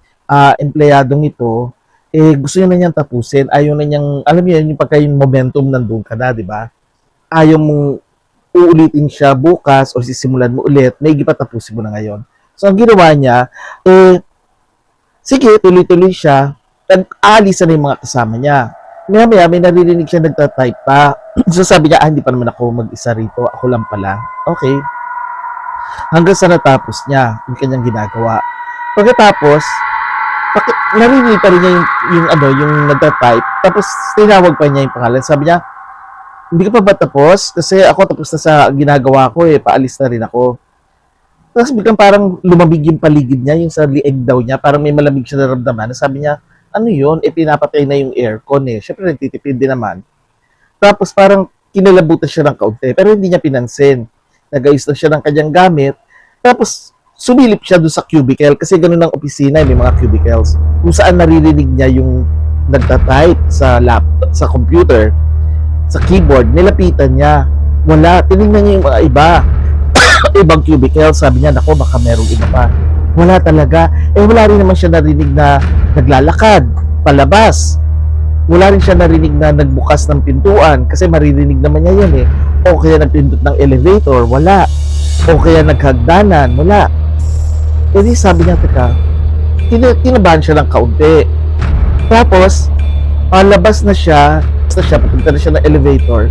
empleyadong ito, gusto niya na niyang tapusin, ayaw na niyang, alam niyo yung pagka yung momentum nandun ka na, di ba? Ayaw mong uulitin siya bukas o sisimulan mo ulit, may tapusin mo na ngayon. So, ang ginawa niya, sige, tuloy-tuloy siya, aalis na yung mga kasama niya. Maya-maya, may naririnig siya nagtatype pa. So, sabi niya, hindi pa naman ako mag-isa rito, ako lang pala. Okay. Hanggang sa natapos niya, yung kanyang ginagawa. Pagkatapos, narinig pa rin niya yung nagtatype, tapos tinawag pa niya yung pangalan. Sabi niya, hindi ka pa ba tapos? Kasi ako tapos na sa ginagawa ko paalis na rin ako. Tapos biglang parang lumamig yung paligid niya, yung sa lieg daw niya, parang may malamig siya naramdaman. Sabi niya, ano yun? Pinapatay na yung aircon Siyempre nagtitipid din naman. Tapos parang kinalabutan siya ng kaunti, pero hindi niya pinansin. Nag-ayos na siya ng kanyang gamit. Tapos sumilip siya doon sa cubicle, kasi ganun ang opisina, may mga cubicles. Kung saan naririnig niya yung nagtatype sa laptop, sa computer, sa keyboard, nilapitan niya. Wala. Tinignan niya yung mga ibang cubicle. Sabi niya, nako, baka merong iba pa. Wala talaga. Wala rin naman siya narinig na naglalakad, palabas. Wala rin siya narinig na nagbukas ng pintuan kasi maririnig naman niya yun O kaya nagpindot ng elevator, wala. O kaya naghagdanan, wala. Di sabi niya, teka, kinabahan siya ng kaunti. Tapos, palabas na siya, papunta na siya ng elevator.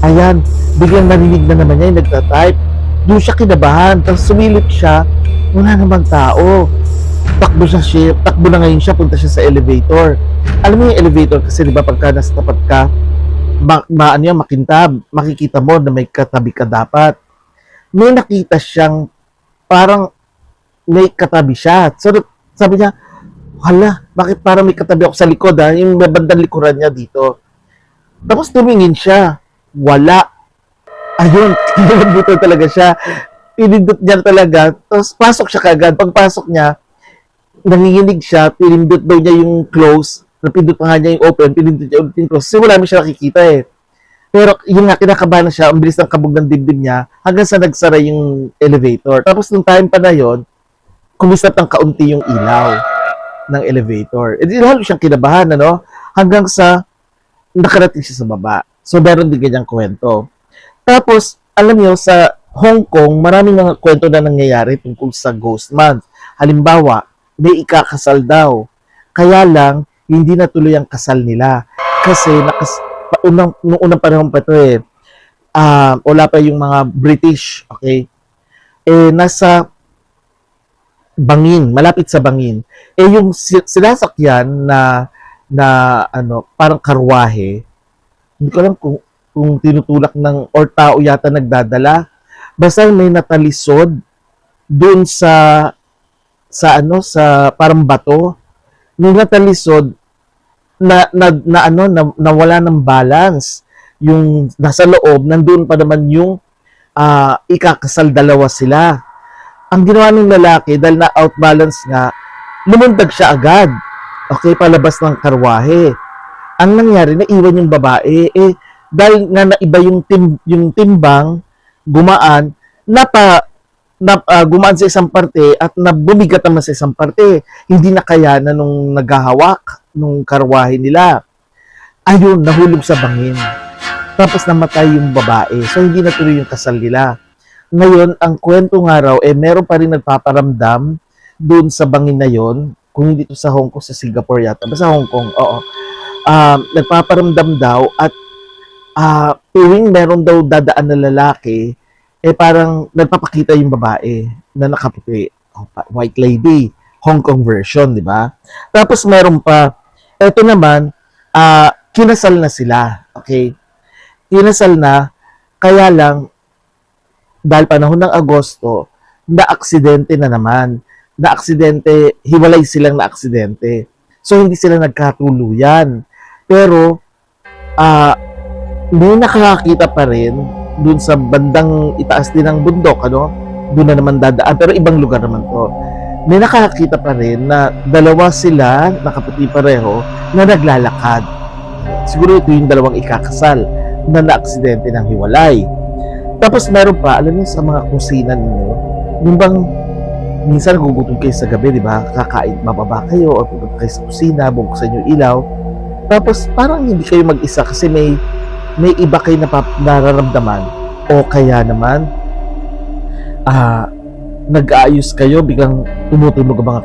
Ayan, biglang narinig na naman niya yung nagtatype. Doon siya kinabahan, tapos sumilip siya, wala namang tao. Takbo na ngayon siya, punta siya sa elevator. Alam mo yung elevator kasi, di ba, pagka nasa tapat ka, makintab, makikita mo na may katabi ka dapat. May nakita siyang, parang may katabi siya. So, sabi niya, hala, bakit parang may katabi ako sa likod yung bandang likuran niya dito. Tapos tumingin siya. Wala. Ayun, kinalabutan talaga siya. Pinindot niya talaga. Tapos pasok siya kagad. Pagpasok niya, nanginginig siya. Pinindot daw niya yung close. Napindot pa nga niya yung open. Pinindot niya yung close. Kasi wala naman siya nakikita Pero yun nga, kinakabahan na siya. Ang bilis ng kabog ng dibdib niya. Hanggang sa nagsara yung elevator. Tapos nung time pa na yun, kumisat ng kaunti yung ilaw ng elevator. Di lalo siyang kinabahan, hanggang sa nakarating siya sa baba. So, meron din ganyang kwento. Tapos, alam niyo, sa Hong Kong, maraming mga kwento na nangyayari tungkol sa Ghost Month. Halimbawa, may ikakasal daw. Kaya lang, hindi natuloy ang kasal nila. Kasi, nung unang panahon pa ito wala pa yung mga British, okay? Nasa Bangin, malapit sa Bangin. Eh yung sinasakyan na ano, parang karwahe, hindi ko alam kung tinutulak ng or tao yata nagdadala. Basta may natalisod doon sa parang bato. Nung natalisod nawala ng balance. Yung nasa loob, nandun pa naman yung ikakasal, dalawa sila. Ang ginawa ng lalaki, dahil na outbalance nga, lumundag siya agad. Okay, palabas ng karwahe. Ang nangyari, naiwan yung babae. Eh, dahil nga naiba yung timbang, gumaan, gumaan sa isang parte at bumigat naman sa isang parte. Hindi na kaya na nung naghahawak nung karwahe nila. Ayun, nahulog sa bangin. Tapos namatay yung babae. So, hindi natuloy yung kasal nila. Ngayon, ang kwento nga raw, meron pa rin nagpaparamdam doon sa bangin na yon. Kung hindi to sa Hong Kong, sa Singapore yata. Basta Hong Kong, oo. Nagpaparamdam daw at tuwing meron daw dadaan na lalaki, parang nagpapakita yung babae na nakaputi. White lady. Hong Kong version, di ba? Tapos meron pa, eto naman, kinasal na sila. Okay? Kinasal na, kaya lang, dahil panahon ng Agosto, na-aksidente na naman. Na-aksidente, hiwalay silang na-aksidente. So, hindi sila nagkatuluyan. Pero, may nakakakita pa rin dun sa bandang itaas din ng bundok, ano? Doon na naman dadaan. Pero ibang lugar naman to. May nakakakita pa rin na dalawa sila, nakaputi pareho, na naglalakad. Siguro ito yung dalawang ikakasal na na-aksidente ng hiwalay. Tapos meron pa, alam niyo sa mga kusina ninyo, yung bang minsan nagugutom kayo sa gabi, di ba? Kakain, mababa kayo o pupunta kayo sa kusina, bubuksan yung ilaw. Tapos parang hindi kayo mag-isa kasi may iba kayo nararamdaman. O kaya naman, nag-aayos kayo, biglang tumutunog ang mga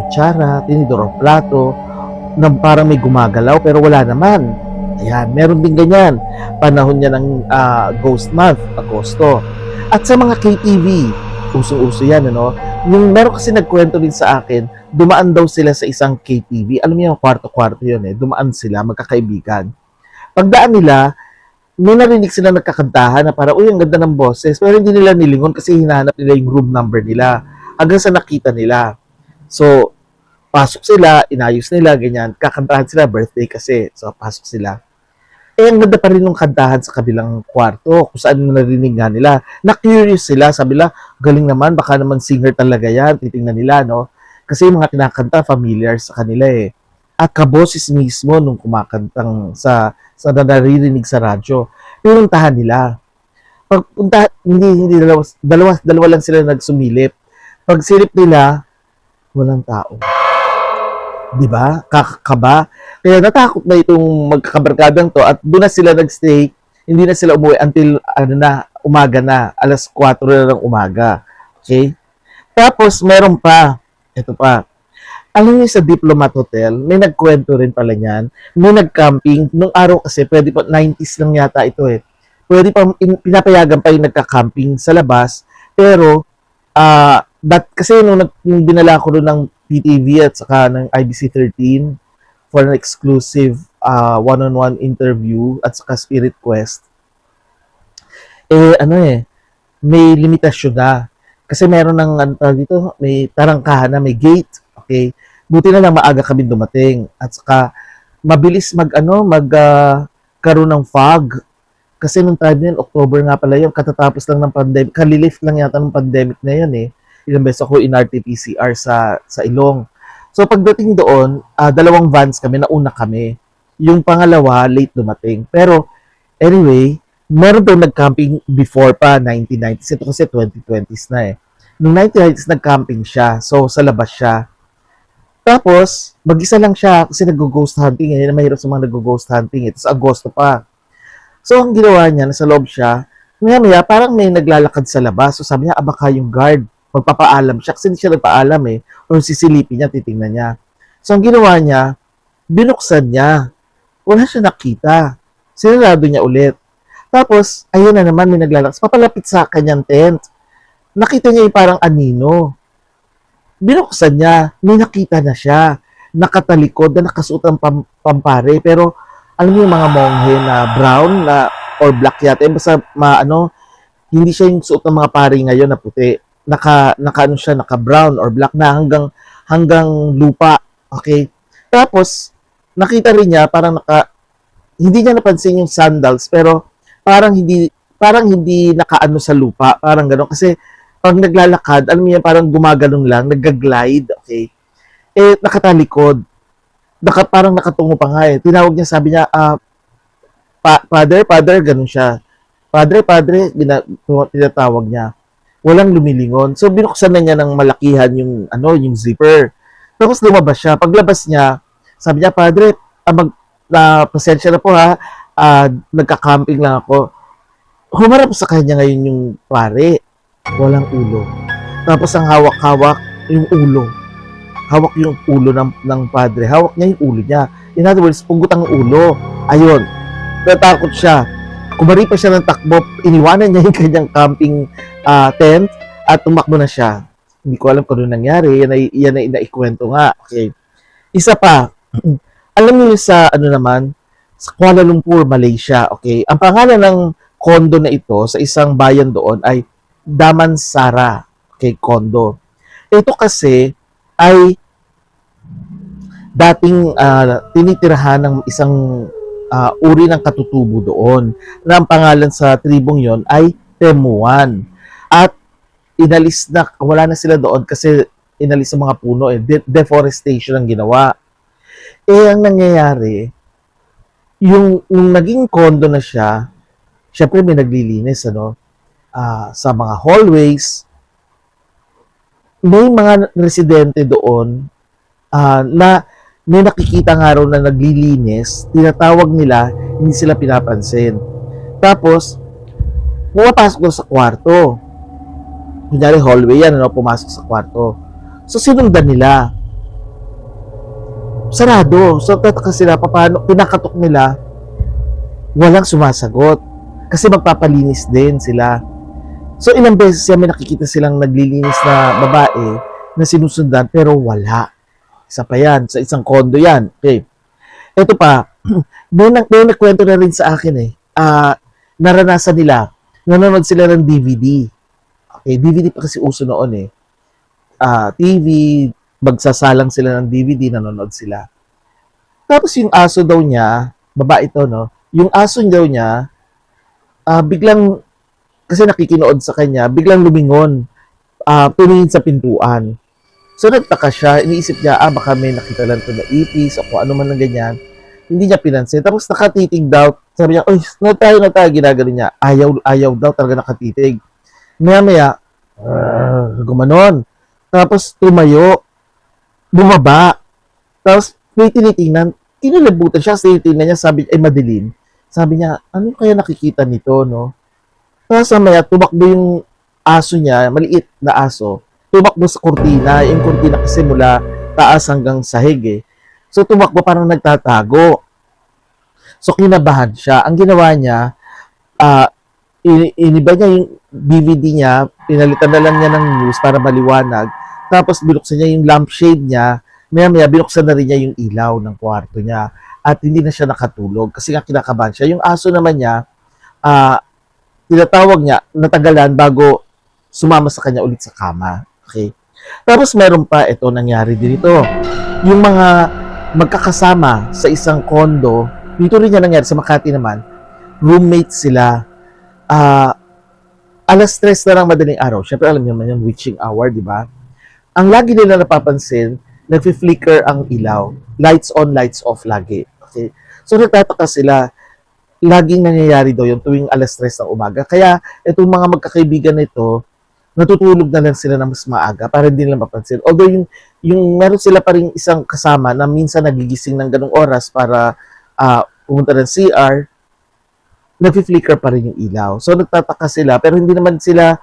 kutsara, tinidor o plato, na parang may gumagalaw pero wala naman. Ayan, meron din ganyan. Panahon niya ng Ghost Month, Agosto. At sa mga KTV, usong-uso yan, ano? Yung meron kasi nagkwento din sa akin, dumaan daw sila sa isang KTV. Alam niyo, kwarto-kwarto yun eh. Dumaan sila, magkakaibigan. Pagdaan nila, may narinig sila nagkakantahan na parang, uy, ang ganda ng boses. Pero hindi nila nilingon kasi hinahanap nila yung room number nila. Hanggang sa nakita nila. So, pasok sila, inayos nila, ganyan. Kakantahan sila, birthday kasi. So, pasok sila. Ang ganda pa rin ng kantahan sa kabilang kwarto, kung saan narinig nga nila. Na-curious sila, sabi nila, galing naman, baka naman singer talaga yan, titingnan nila, no? Kasi yung mga kinakanta, familiar sa kanila eh. At kaboses mismo nung kumakantang sa naririnig sa radyo, pinuntahan nila. Pagpunta, hindi dalawa lang sila nagsumilip. Pag silip nila, walang tao. Di ba? Kakaba. Kaya natakot na itong magkakabarkadang to at doon na sila nagstay. Hindi na sila umuwi until umaga na. Alas 4 na ng umaga. Okay? Tapos meron pa. Ito pa. Alam niyo sa Diplomat Hotel, may nagkwento rin pala niyan. May nag-camping. Nung araw kasi, pwede pa, 90s lang yata ito eh. Pwede pa, pinapayagan pa yung nagka-camping sa labas. Pero, kasi nung dinala ko doon ng PTV at saka ng IBC13 for an exclusive one-on-one interview at saka Spirit Quest, may limitasyon na. Kasi meron ng dito, may tarangkahan na, may gate. Okay? Buti na lang maaga kami dumating. At saka, mabilis karoon ng fog. Kasi nung time na yun, October nga pala yun, katatapos lang ng pandemic. Kalilift lang yata ng pandemic na yun eh. Ilang beses ako in RT-PCR sa Ilong. So pagdating doon, dalawang vans kami, nauna kami. Yung pangalawa, late dumating. Pero anyway, meron daw nag-camping before pa, 1990s. Ito kasi 2020s na eh. Noong 1990s, nag-camping siya. So sa labas siya. Tapos, mag-isa lang siya kasi nag-ghost hunting. Yan na mahirap sa mga nag-ghost hunting. Ito sa Agosto pa. So ang ginawa niya, nasa loob siya, maya parang may naglalakad sa labas. So sabi niya, baka yung guard. Magpapaalam siya kasi hindi siya nagpaalam eh. O sisilipin niya, titingnan niya. So, ang ginawa niya, binuksan niya. Wala siya nakita. Sinarado niya ulit. Tapos, ayun na naman, may naglalakas. Papalapit sa kanyang tent. Nakita niya yung parang anino. Binuksan niya, may nakita na siya, nakatalikod na nakasuot ng pampare, pero alam niyo yung mga monghe na brown na or black yata, basta hindi siya yung suot ng mga pare ngayon na puti. Naka brown or black na hanggang lupa. Okay? Tapos nakita rin niya hindi niya napansin yung sandals pero parang hindi nakaano sa lupa, parang gano'n kasi pag naglalakad, alam niyo parang gumagalong lang, nagga-glide, okay? Nakatalikod. Parang nakatungo pa nga eh. Tinawag niya, sabi niya, Father, ganun siya. Padre, tinatawag niya. Walang lumilingon. So, binuksan na niya ng malakihan yung zipper. Tapos lumabas siya. Paglabas niya, sabi niya, Padre, pasensya na po ha, nagka-camping lang ako. Humarap sa kanya ngayon yung pare. Walang ulo. Tapos ang hawak-hawak yung ulo. Hawak yung ulo ng padre. Hawak niya yung ulo niya. In other words, pugot ang ulo. Ayun. Natakot siya. Kumari pa siya ng takbo. Iniwanan niya yung kanyang camping tent at tumakbo na siya. Hindi ko alam kung ano nangyari. Yan ay naikwento nga. Okay. Isa pa. Alam niyo sa sa Kuala Lumpur, Malaysia. Okay. Ang pangalan ng condo na ito sa isang bayan doon ay Damansara. Okay, condo. Ito kasi ay dating tinitirahan ng isang uri ng katutubo doon na ang pangalan sa tribong yon ay Temuan. At wala na sila doon kasi inalis sa mga puno. Deforestation ang ginawa. Ang nangyayari, yung naging condo na siya, syempre may naglilinis, sa mga hallways, may mga residente doon na may nakikita nga raw na naglilinis, tinatawag nila, hindi sila pinapansin. Tapos, pumapasok doon sa kwarto. Kunyari hallway yan, pumasok sa kwarto. So, sinundan nila. Sarado. So, tataka sila, paano, pinakatok nila, walang sumasagot. Kasi magpapalinis din sila. So, ilang beses may nakikita silang naglilinis na babae na sinusundan, pero wala. Isa pa yan. Sa isang condo yan. Okay. Ito pa, may nagkwento na rin sa akin naranasan nila. Nanonood sila ng DVD. Okay, DVD pa kasi uso noon TV, magsasalang sila ng DVD, nanonood sila. Tapos yung aso daw niya, babae ito, yung aso daw niya, biglang, kasi nakikinood sa kanya, biglang lumingon, tumingin sa pintuan. So nagtaka siya, iniisip niya, baka may nakita lang ito na ipis o kung ano man ng ganyan. Hindi niya pinansin. Tapos nakatitig daw, sabi niya, na tayo, ginagano niya. Ayaw daw, talaga nakatitig. Maya-maya, gumanon. Tapos tumayo, bumaba. Tapos may tinitingnan, kinalabutan siya, tinitingnan niya, sabi niya, madilim. Sabi niya, ano kaya nakikita nito, Tapos maya, tumakbo yung aso niya, maliit na aso, tumakbo sa kurtina. Yung kurtina kasi mula taas hanggang sahig So, tumakbo parang nagtatago. So, kinabahan siya. Ang ginawa niya, iniba niya yung DVD niya, pinalitan na lang niya ng news para maliwanag. Tapos, binuksan niya yung lampshade niya. Maya-maya, binuksan na rin niya yung ilaw ng kwarto niya. At hindi na siya nakatulog kasi nga kinakabahan siya. Yung aso naman niya, tinatawag niya, natagalan bago sumama sa kanya ulit sa kama. Okay? Tapos, meron pa, ito nangyari din ito. Yung mga magkakasama sa isang condo, dito rin yan nangyari sa Makati naman, roommates sila, alas 3 na lang madaling araw. Syempre alam niyo naman yung witching hour, di ba? Ang lagi nila napapansin, nagfi-flicker ang ilaw. Lights on, lights off lagi. Okay? So nagtataka sila, laging nangyayari daw yung tuwing alas 3 ng umaga. Kaya itong mga magkakaibigan nito, natutulog na lang sila ng mas maaga para hindi nila mapansin. Although yung meron sila pa rin isang kasama na minsan nagigising ng ganung oras para pumunta ng CR, nag-flicker pa rin yung ilaw. So nagtataka sila pero hindi naman sila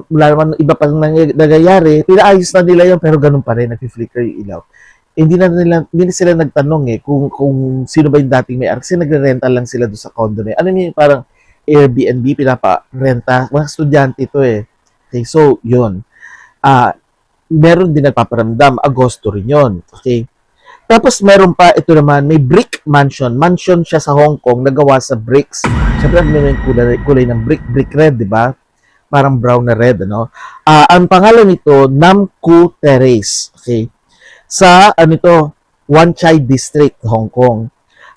wala naman iba pang nangyayari. Pinaayos na nila yun pero ganun pa rin, nag-flicker yung ilaw. Hindi na sila nagtanong kung sino ba yung dating may-ari kasi nagre-rental lang sila doon sa condo na yun. Ano yung parang Airbnb, pinapa-renta. Mga estudyante ito Okay, so, yun. meron din nagpaparamdam. Agosto rin yun. Okay? Tapos meron pa, ito naman, may brick mansion. Mansion siya sa Hong Kong, nagawa sa bricks. Siyempre, may kulay ng brick red, di ba? Parang brown na red, ano? Ang pangalan nito, Nam Cu Terrace. Okay? Sa, Wan Chai District, Hong Kong.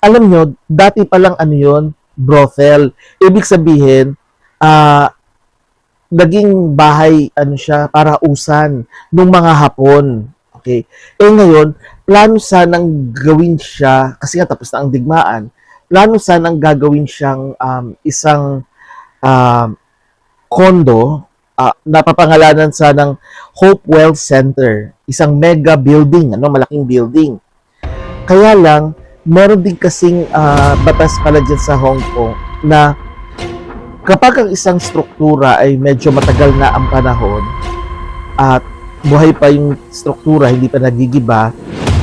Alam nyo, dati pa lang brothel. Ibig sabihin, naging bahay, siya, para usan nung mga Hapon. Okay? Ngayon, plano sanang gawin siya, kasi nga tapos na ang digmaan, plano sanang gagawin siyang isang condo, napapangalanan sanang Hopewell Center, isang mega building, malaking building. Kaya lang, meron din kasing batas pala dyan sa Hong Kong na kapag ang isang struktura ay medyo matagal na ang panahon at buhay pa yung struktura, hindi pa nagigiba,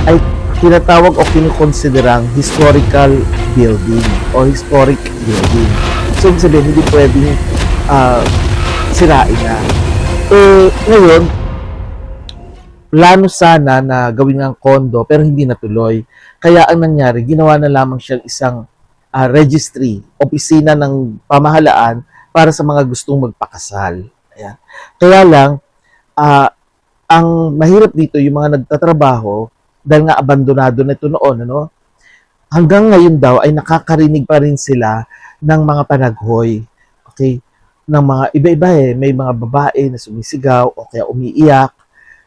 ay tinatawag o kinukonsiderang historical building o historic building. So, ibig sabihin, hindi pwedeng sirain na. Ngayon, plano sana na gawin ng kondo pero hindi natuloy. Kaya ang nangyari, ginawa na lamang siyang isang registry, opisina ng pamahalaan para sa mga gustong magpakasal. Ayan. Kaya lang, ang mahirap dito, yung mga nagtatrabaho, dahil nga abandonado na ito noon, hanggang ngayon daw ay nakakarinig pa rin sila ng mga panaghoy. Okay? Ng mga iba-iba may mga babae na sumisigaw o kaya umiiyak,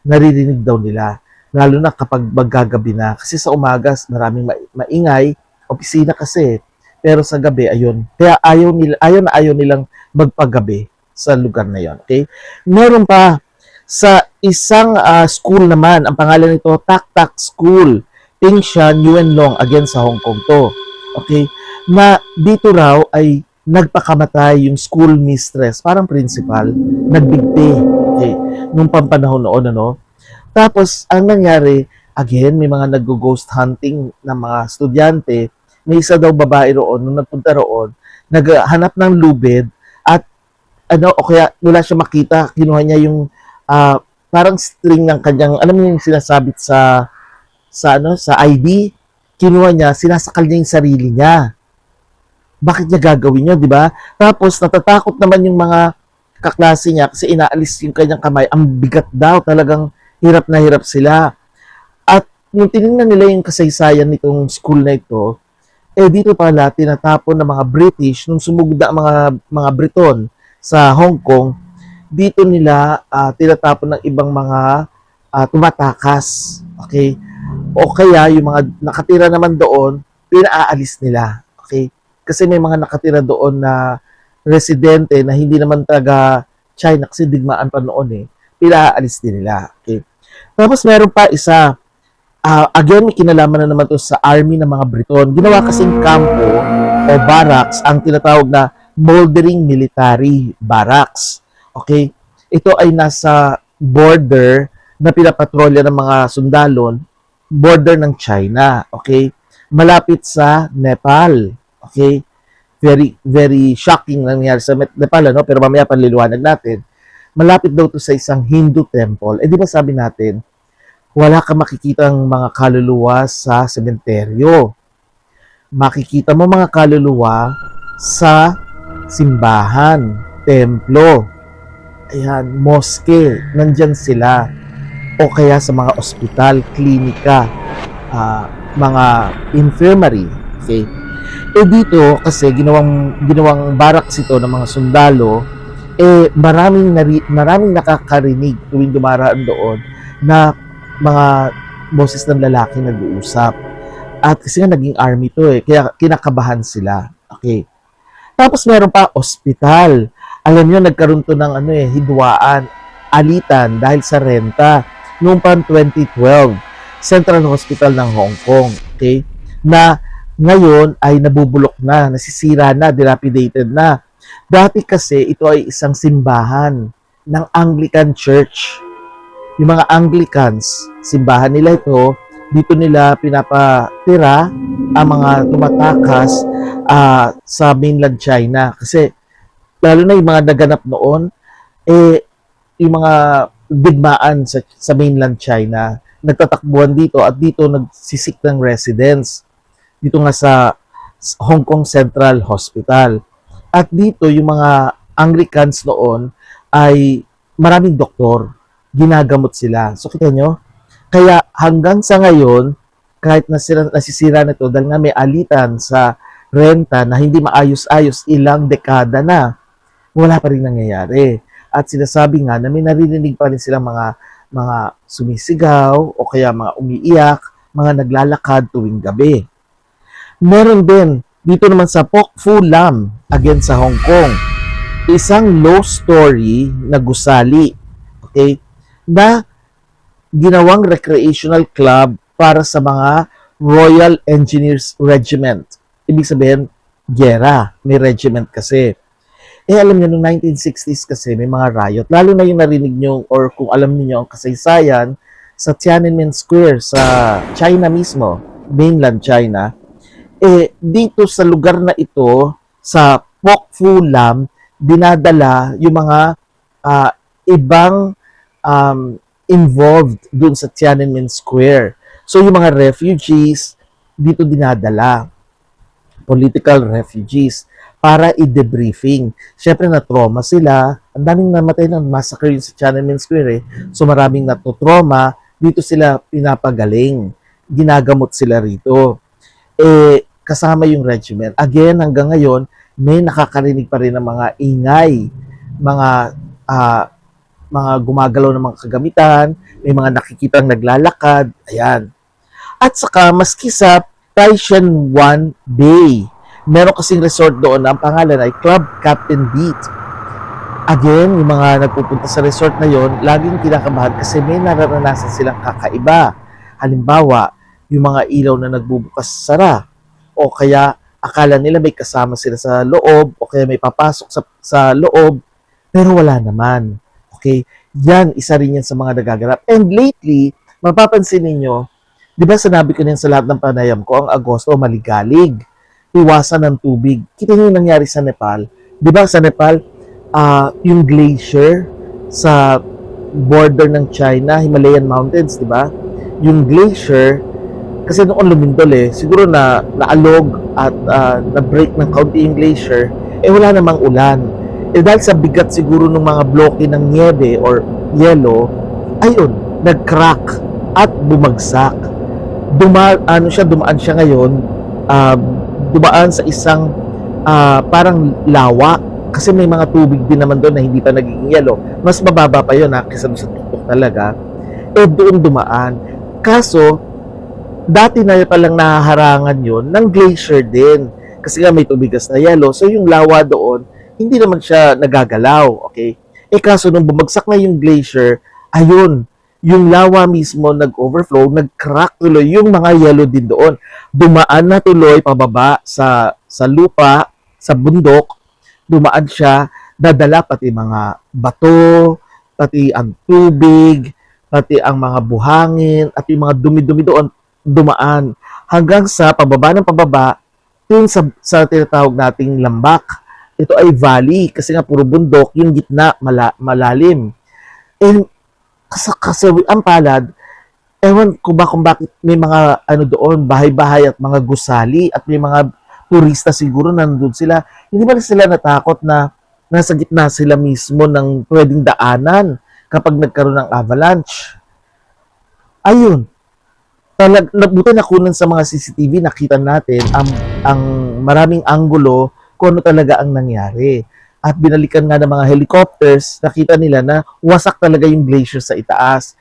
naririnig daw nila. Lalo na kapag maggagabi na. Kasi sa umaga, maraming maingay, opisina kasi. Pero sa gabi, ayun. Kaya ayaw nilang magpagabi sa lugar na yon. Okay? Meron pa, sa isang school naman, ang pangalan nito, Tak Tak School, Pingshan Yuen Long, again sa Hong Kong to. Okay? Na dito raw ay nagpakamatay yung school mistress, parang principal, nagbigti. Okay? Nung pampanahon noon, Tapos, ang nangyari, again, may mga nag-ghost hunting ng mga estudyante. May isa daw babae roon, nung nagpunta roon, naghanap ng lubid, at o kaya wala siya makita, kinuha niya yung parang string ng kanyang, alam mo yung sinasabit sa ID, kinuha niya, sinasakal niya yung sarili niya. Bakit niya gagawin yun, di ba? Tapos, natatakot naman yung mga kaklase niya kasi inaalis yung kanyang kamay. Ang bigat daw, talagang hirap na hirap sila. At nung tinignan nila yung kasaysayan nitong school na ito, dito pala, tinatapon ng mga British, nung sumugda mga Briton sa Hong Kong, dito nila tinatapon ng ibang mga tumatakas. Okay? O kaya yung mga nakatira naman doon, pinaalis nila. Okay? Kasi may mga nakatira doon na residente na hindi naman taga China kasi digmaan pa noon pinaalis din nila. Okay? Tapos meron pa isa, again may kinalaman na naman to sa army ng mga Briton. Ginawa kasing kampo o barracks ang tinatawag na Moldering Military Barracks. Okay? Ito ay nasa border na pinapatrolya ng mga sundalon, border ng China. Okay? Malapit sa Nepal. Okay? Very, very shocking nangyari sa Nepal, pero mamaya panliliwanag natin. Malapit daw to sa isang Hindu temple. Di ba sabi natin, wala ka makikitang mga kaluluwa sa sementeryo. Makikita mo mga kaluluwa sa simbahan, templo, mosque, nandyan sila. O kaya sa mga ospital, klinika, mga infirmary. Okay? Dito, kasi ginawang barracks ito ng mga sundalo, maraming nakakarinig tuwing dumaraan doon na mga boses ng lalaki nag-uusap. At kasi nga naging army to kaya kinakabahan sila. Okay. Tapos meron pa ospital. Alam niyo nagkaroon to ng hidwaan, alitan dahil sa renta noong 2012, Central Hospital ng Hong Kong, okay? Na ngayon ay nabubulok na, nasisira na, dilapidated na. Dati kasi ito ay isang simbahan ng Anglican Church. Yung mga Anglicans, simbahan nila ito, dito nila pinapatira ang mga tumatakas sa mainland China. Kasi lalo na yung mga naganap noon, yung mga digmaan sa mainland China. Nagtatakbuhan dito at dito nagsisik ng residence. Dito nga sa Hong Kong Central Hospital. At dito yung mga Anglicans noon ay maraming doktor. Ginagamot sila. So kita nyo? Kaya hanggang sa ngayon, kahit nasisira na ito dahil nga may alitan sa renta na hindi maayos-ayos ilang dekada na, wala pa rin nangyayari. At sinasabi nga na may naririnig pa rin silang mga sumisigaw o kaya mga umiiyak, mga naglalakad tuwing gabi. Meron din dito naman sa Pok Fu Lam, again sa Hong Kong, isang low story na gusali, okay, na ginawang recreational club para sa mga Royal Engineers Regiment. Ibig sabihin, gera, may regiment kasi. Alam niyo, noong 1960s kasi may mga riot. Lalo na yung narinig niyo or kung alam niyo ang kasaysayan sa Tiananmen Square sa China mismo, mainland China. Dito sa lugar na ito, sa Pok Fu Lam, dinadala yung mga ibang involved dun sa Tiananmen Square. So yung mga refugees, dito dinadala. Political refugees para i-debriefing. Siyempre na-trauma sila. Ang daming namatay ng massacre yun sa Tiananmen Square. So maraming natutrauma. Dito sila pinapagaling. Ginagamot sila rito. Kasama yung regiment. Again, hanggang ngayon, may nakakarinig pa rin ng mga ingay. Mga gumagalaw ng mga kagamitan. May mga nakikitang naglalakad. Ayan. At saka, maski sa Taishan Wan Bay, meron kasing resort doon na ang pangalan ay Club Captain Beat. Again, yung mga nagpupunta sa resort na yon, laging kinakabahan kasi may nararanasan silang kakaiba. Halimbawa, yung mga ilaw na nagbubukas sara, o kaya akala nila may kasama sila sa loob, o kaya may papasok sa loob, pero wala naman. Okay? Yan, isa rin yan sa mga nagaganap. And lately, mapapansin ninyo, di ba sinabi ko din sa lahat ng panayam ko, ang Agosto maligalig. Iwasan ng tubig. Kita niyo yung nangyari sa Nepal. Di ba sa Nepal, yung glacier sa border ng China, Himalayan Mountains, di ba? Yung glacier, kasi noon lumindol siguro na naalog at na-break ng kaunti yung glacier, wala namang ulan. Dahil sa bigat siguro ng mga bloke ng niebe or yelo, ayun, nag-crack at bumagsak. Dumaan siya ngayon, dumaan sa isang parang lawa kasi may mga tubig din naman doon na hindi pa nagiging yelo. Mas mababa pa yun kaysa sa tuktok talaga. Doon dumaan. Kaso, dati na palang nahaharangan yun ng glacier din. Kasi nga may tubigas na yelo. So yung lawa doon, hindi naman siya nagagalaw. Okay? Kaso nung bumagsak na yung glacier, ayun, yung lawa mismo nag-overflow, nag-crack tuloy yung mga yelo din doon. Dumaan na tuloy pababa sa lupa, sa bundok. Dumaan siya, dadala pati mga bato, pati ang tubig, pati ang mga buhangin, at yung mga dumi-dumi doon, dumaan. Hanggang sa pababa ng pababa, yun sa tinatawag nating lambak. Ito ay valley, kasi nga puro bundok, yung gitna malalim. And kasi ang palad, ewan ko ba kung bakit may mga doon, bahay-bahay at mga gusali at may mga turista siguro nandun sila. Hindi ba sila natakot na nasa gitna sila mismo ng pwedeng daanan kapag nagkaroon ng avalanche? Ayun. Buti nakunan sa mga CCTV, nakita natin ang maraming anggulo kung ano talaga ang nangyari. At binalikan nga ng mga helicopters, nakita nila na wasak talaga yung glacier sa itaas.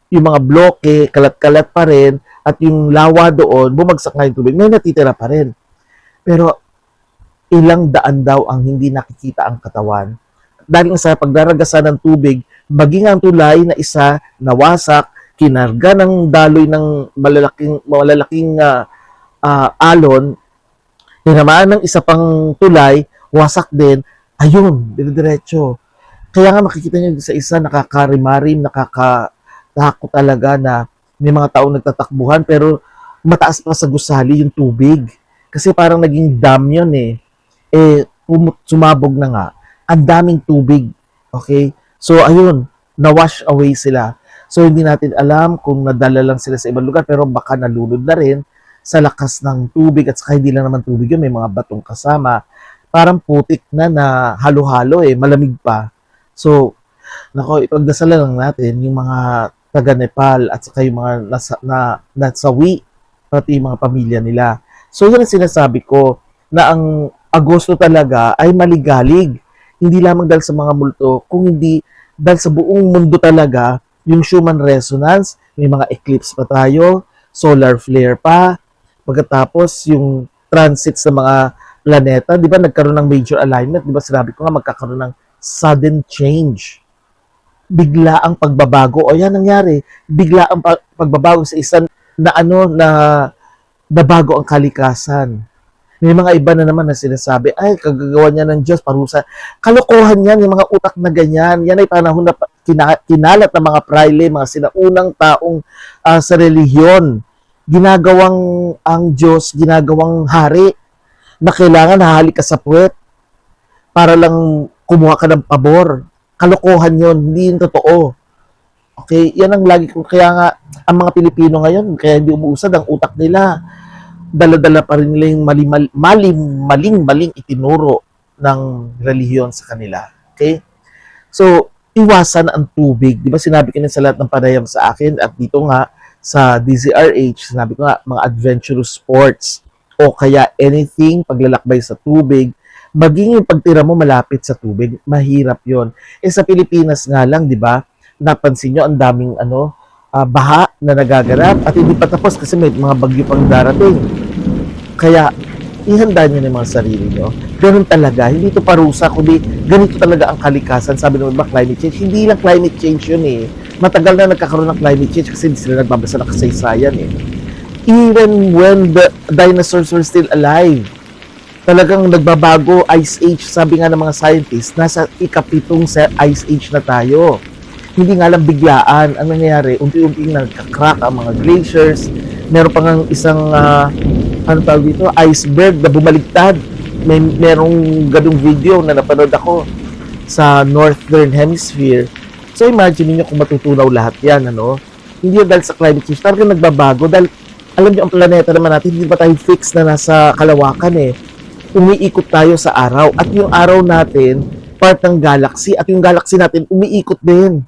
Yung mga bloke, kalat-kalat pa rin, at yung lawa doon, bumagsak nga yung tubig, may natitira pa rin. Pero ilang daan daw ang hindi nakikita ang katawan. Dahil sa pagdaragasan ng tubig, maging ang tulay na isa nawasak, kinarga ng daloy ng malalaking alon, tinamaan ng isa pang tulay, wasak din, ayun, dire-diretso. Kaya nga makikita nyo sa isa, nakakarimarim, nakakatakot talaga na may mga taong nagtatakbuhan, pero mataas pa sa gusali yung tubig. Kasi parang naging dam yun sumabog na nga. Ang daming tubig. Okay? So, ayun, na-wash away sila. So hindi natin alam kung nadala lang sila sa ibang lugar pero baka nalunod na rin sa lakas ng tubig at saka hindi lang naman tubig yun, may mga batong kasama. Parang putik na halo-halo malamig pa. So, nako, ipagdasalan lang natin yung mga taga Nepal at saka yung mga nasawi, pati yung mga pamilya nila. So, yun ang sinasabi ko na ang Agosto talaga ay maligalig. Hindi lamang dahil sa mga multo, kung hindi dahil sa buong mundo talaga, yung Schumann resonance, may mga eclipse pa tayo, solar flare pa, pagkatapos yung transits ng mga planeta, di ba nagkaroon ng major alignment, di ba sinabi ko nga magkakaroon ng sudden change. Bigla ang pagbabago, o yan nangyari, bigla ang pagbabago sa isang na nabago ang kalikasan. May mga iba na naman na sinasabi, ay, kagagawa niya ng Diyos, parusa. Kalokohan yan, yung mga utak na ganyan. Yan ay panahon na kinalat ng mga praile, mga sinaunang taong sa relihiyon. Ginagawang ang Diyos, ginagawang hari, na kailangan hahalik ka sa puwet para lang kumuha ka ng pabor. Kalokohan yon, hindi yun totoo. Okay, yan ang lagi ko. Kaya nga, ang mga Pilipino ngayon, kaya hindi umuusad ang utak nila. Dala-dala pa rin nila yung maling itinuro ng relihiyon sa kanila. Okay? So, iwasan ang tubig. Di ba sinabi ko na sa lahat ng panayam sa akin at dito nga sa DZRH, sinabi ko nga mga adventurous sports o kaya anything paglalakbay sa tubig, maging yung pagtira mo malapit sa tubig, mahirap yon. Sa Pilipinas nga lang, di ba, napansin nyo ang daming baha na nagaganap at hindi pa tapos kasi may mga bagyo pang darating. Kaya, ihanda nyo na yung mga sarili nyo. Ganun talaga. Hindi ito parusa, kundi ganito talaga ang kalikasan. Sabi naman ba, climate change? Hindi lang climate change yun Matagal na nagkakaroon ng climate change kasi hindi sila nagbabasa ng kasaysayan Even when the dinosaurs were still alive, talagang nagbabago, ice age. Sabi nga ng mga scientists, nasa ikapitong ice age na tayo. Hindi nga lang biglaan. Ang nangyayari, unti-unting nagka-crack ang mga glaciers. Meron pa nga isang iceberg na bumaligtad. Merong ganung video na napanood ako sa Northern Hemisphere. So imagine niyo kung matutunaw lahat yan, Hindi yun dahil sa climate change. Talagang nagbabago dahil alam niyo ang planeta naman natin, hindi pa tayo fix na nasa kalawakan Umiikot tayo sa araw. At yung araw natin, part ng galaxy. At yung galaxy natin, umiikot din.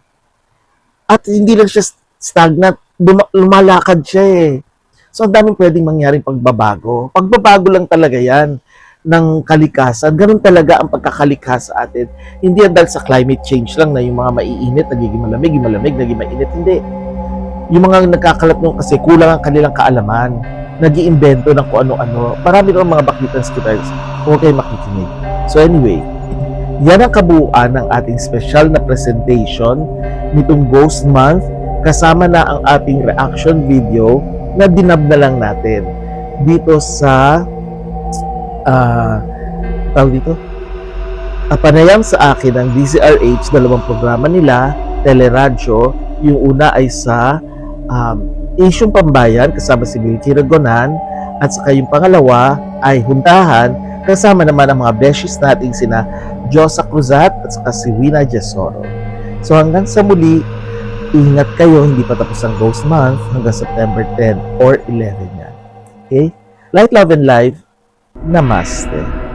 At hindi lang siya stagnant. Lumalakad siya So, ang daming pwedeng mangyaring pagbabago. Pagbabago lang talaga yan ng kalikasan. Ganun talaga ang pagkakalikha sa atin. Hindi yan dahil sa climate change lang na yung mga maiinit, nagiging malamig, nagiging mainit. Hindi. Yung mga nagkakalat nung kasi kulang ang kanilang kaalaman. Nag-iimbento ng kung ano-ano. Marami naman mga baklitan skippers. Huwag kayo makikinig. So anyway, yan ang kabuuan ng ating special na presentation nitong Ghost Month kasama na ang ating reaction video na dinab na lang natin dito sa panayam sa akin ng DZRH, dalawang programa nila, teleradyo. Yung una ay sa Isyong Pambayan kasama si Milky Ragonan at saka yung pangalawa ay Huntahan kasama naman ang mga beshies nating sina Josa Cruzat at saka si Wina Jesoro. So hanggang sa muli, ingat kayo, hindi pa tapos ang Ghost Month hanggang September 10 or 11 yan. Okay? Light, love, and life. Namaste.